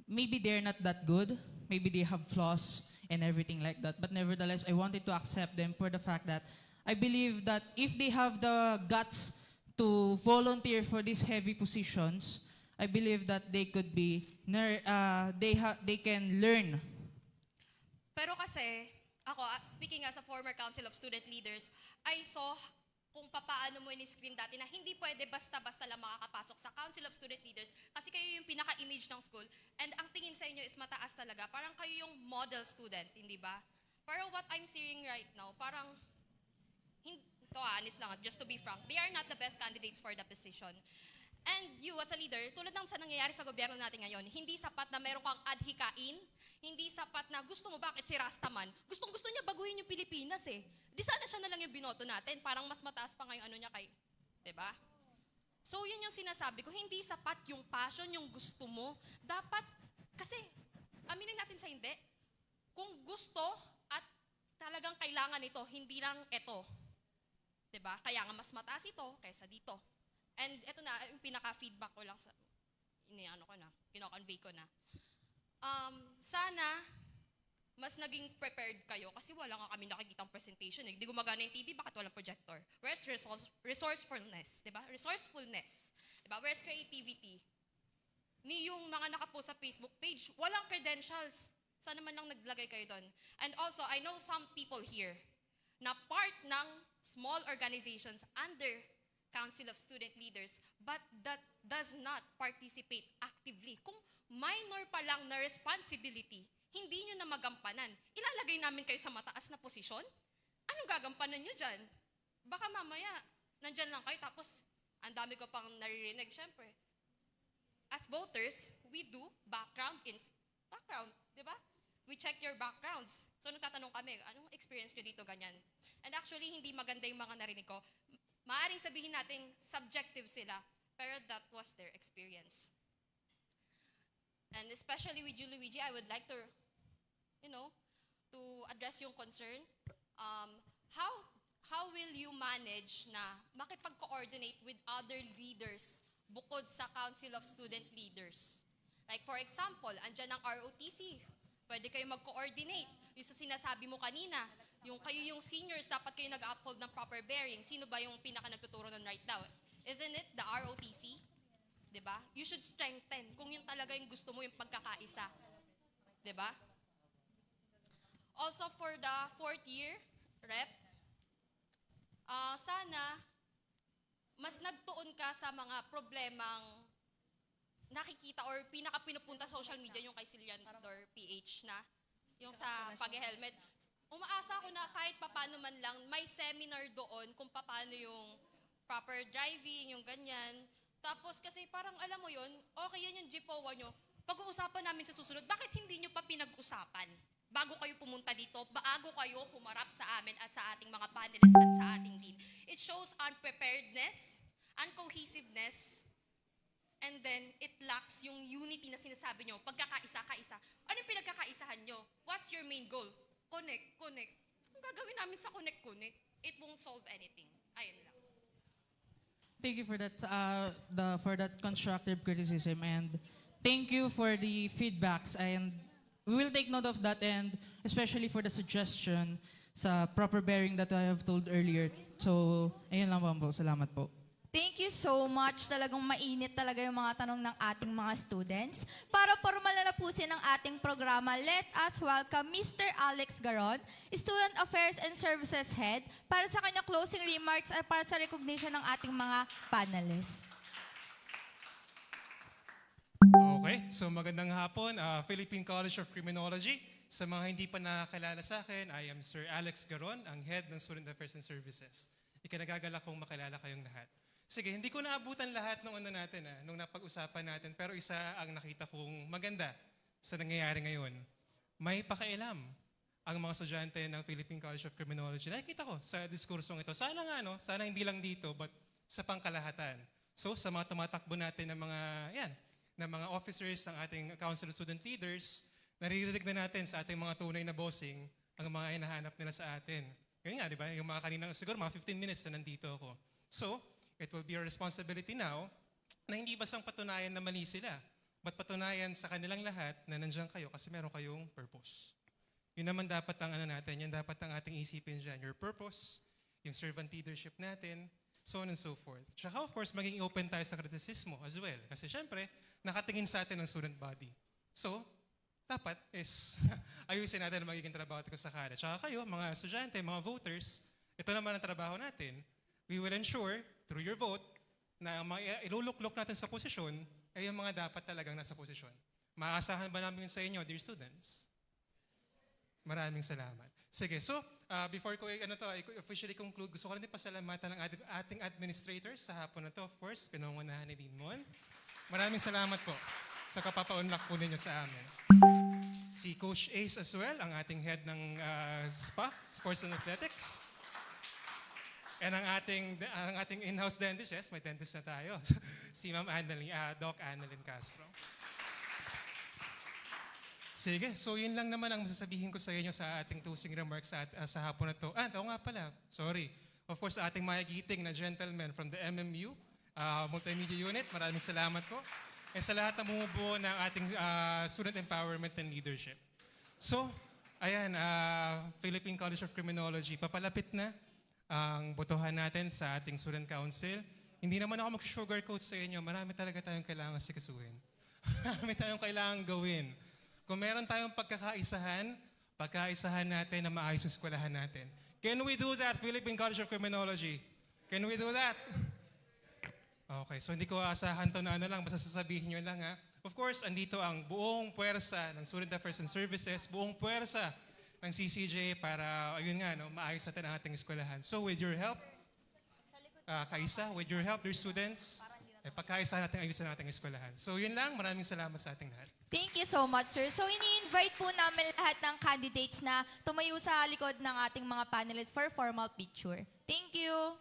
maybe they're not that good, maybe they have flaws and everything like that. But nevertheless, I wanted to accept them for the fact that I believe that if they have the guts to volunteer for these heavy positions, I believe that they could be, they can learn. Pero kasi, ako, speaking as a former Council of Student Leaders, I saw kung papaano mo in-screen dati na hindi pwede basta-basta lang makakapasok sa Council of Student Leaders kasi kayo yung pinaka-image ng school and ang tingin sa inyo is mataas talaga. Parang kayo yung model student, hindi ba? Pero what I'm seeing right now, parang, to honest lang, just to be frank, they are not the best candidates for the position. And you as a leader, tulad ng sa nangyayari sa gobyerno natin ngayon, hindi sapat na meron kang adhikain, hindi sapat na gusto mo bakit si Rastaman, gustong-gusto niya baguhin yung Pilipinas eh. Di sana siya na lang yung binoto natin, parang mas mataas pa nga yung ano niya kay, diba? So yun yung sinasabi ko, hindi sapat yung passion, yung gusto mo. Dapat, kasi, aminin natin sa hindi, kung gusto at talagang kailangan ito, hindi lang ito. Diba? Kaya nga mas mataas ito kaysa dito. And ito na, yung pinaka-feedback ko lang sa, kino-convey ko na. Sana, mas naging prepared kayo kasi wala nga kami nakikitang presentation. Hindi gumagana yung TV, bakit walang projector? Where's resourcefulness? Diba? Resourcefulness. Diba? Where's creativity? Ni yung mga nakapost sa Facebook page, walang credentials. Sana man lang naglagay kayo doon. And also, I know some people here na part ng small organizations under Council of Student Leaders, but that does not participate actively. Kung minor pa lang na responsibility, hindi nyo na magampanan, ilalagay namin kayo sa mataas na posisyon? Anong gagampanan nyo dyan? Baka mamaya, nandyan lang kayo, tapos ang dami ko pang naririnig, syempre. As voters, we do background, di ba? We check your backgrounds. So nagtatanong kami, anong experience nyo dito, ganyan? And actually, hindi maganda yung mga narinig ko. Maaaring sabihin natin subjective sila, pero that was their experience. And especially with you, Luigi, I would like to, to address yung concern. How will you manage na makipag-coordinate with other leaders bukod sa Council of Student Leaders? Like for example, andyan ang ROTC. Pwede kayo mag-coordinate. Yung sa sinasabi mo kanina, yung kayo yung seniors, dapat kayo nag-uphold ng proper bearing. Sino ba yung pinaka-nagtuturo nun right now? Isn't it the ROTC? Diba? You should strengthen kung yun talaga yung gusto mo, yung pagkakaisa. Diba? Also for the fourth year rep, sana mas nagtuon ka sa mga problemang nakikita or pinaka-pinupunta social media yung kay Ciliandor PH na, yung sa pag-helmet. Umaasa ako na kahit papano man lang, may seminar doon kung paano yung proper driving, yung ganyan. Tapos kasi parang alam mo yun, okay yan yung GPOA nyo, pag-uusapan namin sa susunod, bakit hindi nyo pa pinag-usapan? Bago kayo pumunta dito, bago kayo humarap sa amin at sa ating mga panelists at sa ating lead. It shows unpreparedness, uncohesiveness, and then it lacks yung unity na sinasabi nyo, pagkakaisa-kaisa. Ano yung pinagkakaisahan nyo? What's your main goal? Connect. Ang gagawin namin sa connect, it won't solve anything. Ayun lang. Thank you for that, for that constructive criticism, and thank you for the feedbacks. And we will take note of that, and especially for the suggestion sa proper bearing that I have told earlier. So, ayun lang po. Salamat po. Thank you so much. Talagang mainit talaga yung mga tanong ng ating mga students. Para formal na pusin ang ating programa, let us welcome Mr. Alex Garon, Student Affairs and Services Head, para sa kanyang closing remarks at para sa recognition ng ating mga panelists. Okay, so magandang hapon, Philippine College of Criminology. Sa mga hindi pa nakakilala sa akin, I am Sir Alex Garon, ang Head ng Student Affairs and Services. Ikinagagalak kong makilala kayong lahat. Sige, hindi ko naabutan lahat ng natin, nung napag-usapan natin, pero isa ang nakita kong maganda sa nangyayari ngayon. May pakailam. ang mga estudyante ng Philippine College of Criminology. Nakikita ko sa diskursong ito. Sana nga, no? Sana hindi lang dito, but sa pangkalahatan. So, sa mga tumatakbo natin ng mga officers ng ating Council of Student Leaders, naririnig na natin sa ating mga tunay na bossing ang mga hinahanap nila sa atin. Ngayon nga, di ba? Yung mga kanina, siguro mga 15 minutes na nandito ako. So, it will be our responsibility now na hindi basang patunayan na mali sila, but patunayan sa kanilang lahat na nandiyan kayo kasi meron kayong purpose. Yun naman dapat ang natin, yun dapat ang ating isipin dyan. Your purpose, yung servant leadership natin, so on and so forth. Tsaka of course, maging open tayo sa kritisismo as well. Kasi syempre, nakatingin sa atin ang student body. So, dapat is ayusin natin ang magiging trabaho ko sa college. Tsaka kayo, mga estudyante, mga voters, ito naman ang trabaho natin. We will ensure, through your vote, na ang mga iluluklok natin sa posisyon ay yung mga dapat talagang nasa posisyon. Maaasahan ba namin sa inyo, dear students? Maraming salamat. Sige, so before ko officially conclude, gusto ko rin pasalamatan ng ating administrators sa hapon na to. Of course, pinangunahan ni Dean Mon. Maraming salamat po sa kapapaunlak po ninyo sa amin. Si Coach Ace as well, ang ating head ng SPA, Sports and Athletics. And ang ating in-house dentist, yes, may dentist na tayo. Si Ma'am Doc Annalyn Castro. Sige, so yun lang naman ang masasabihin ko sa inyo sa ating closing remarks sa hapon na to. Oo nga pala, sorry. Of course, sa ating magigiting na gentleman from the MMU, Multimedia Unit, maraming salamat po. And sa lahat na bumubuo ng ating student empowerment and leadership. So, ayan, Philippine College of Criminology, papalapit na ang botohan natin sa ating student council. Hindi naman ako mag-sugarcoat sa inyo, marami talaga tayong kailangan sikasuhin. Marami tayong kailangan gawin. Kung meron tayong pagkaisahan natin na maayos yung eskwelahan natin. Can we do that, Philippine College of Criminology? Can we do that? Okay, so hindi ko aasahan to na basta sasabihin nyo lang ha. Of course, andito ang buong puwersa ng Student Affairs and Services, buong puwersa ng CCJ para, ayun nga, maayos natin ang ating eskwelahan. So with your help, Kaisa, with your help, dear students, pagkaisa natin ayusin natin ang eskwelahan. So yun lang, maraming salamat sa ating lahat. Thank you so much, sir. So, ini-invite po namin lahat ng candidates na tumayo sa likod ng ating mga panelists for formal picture. Thank you.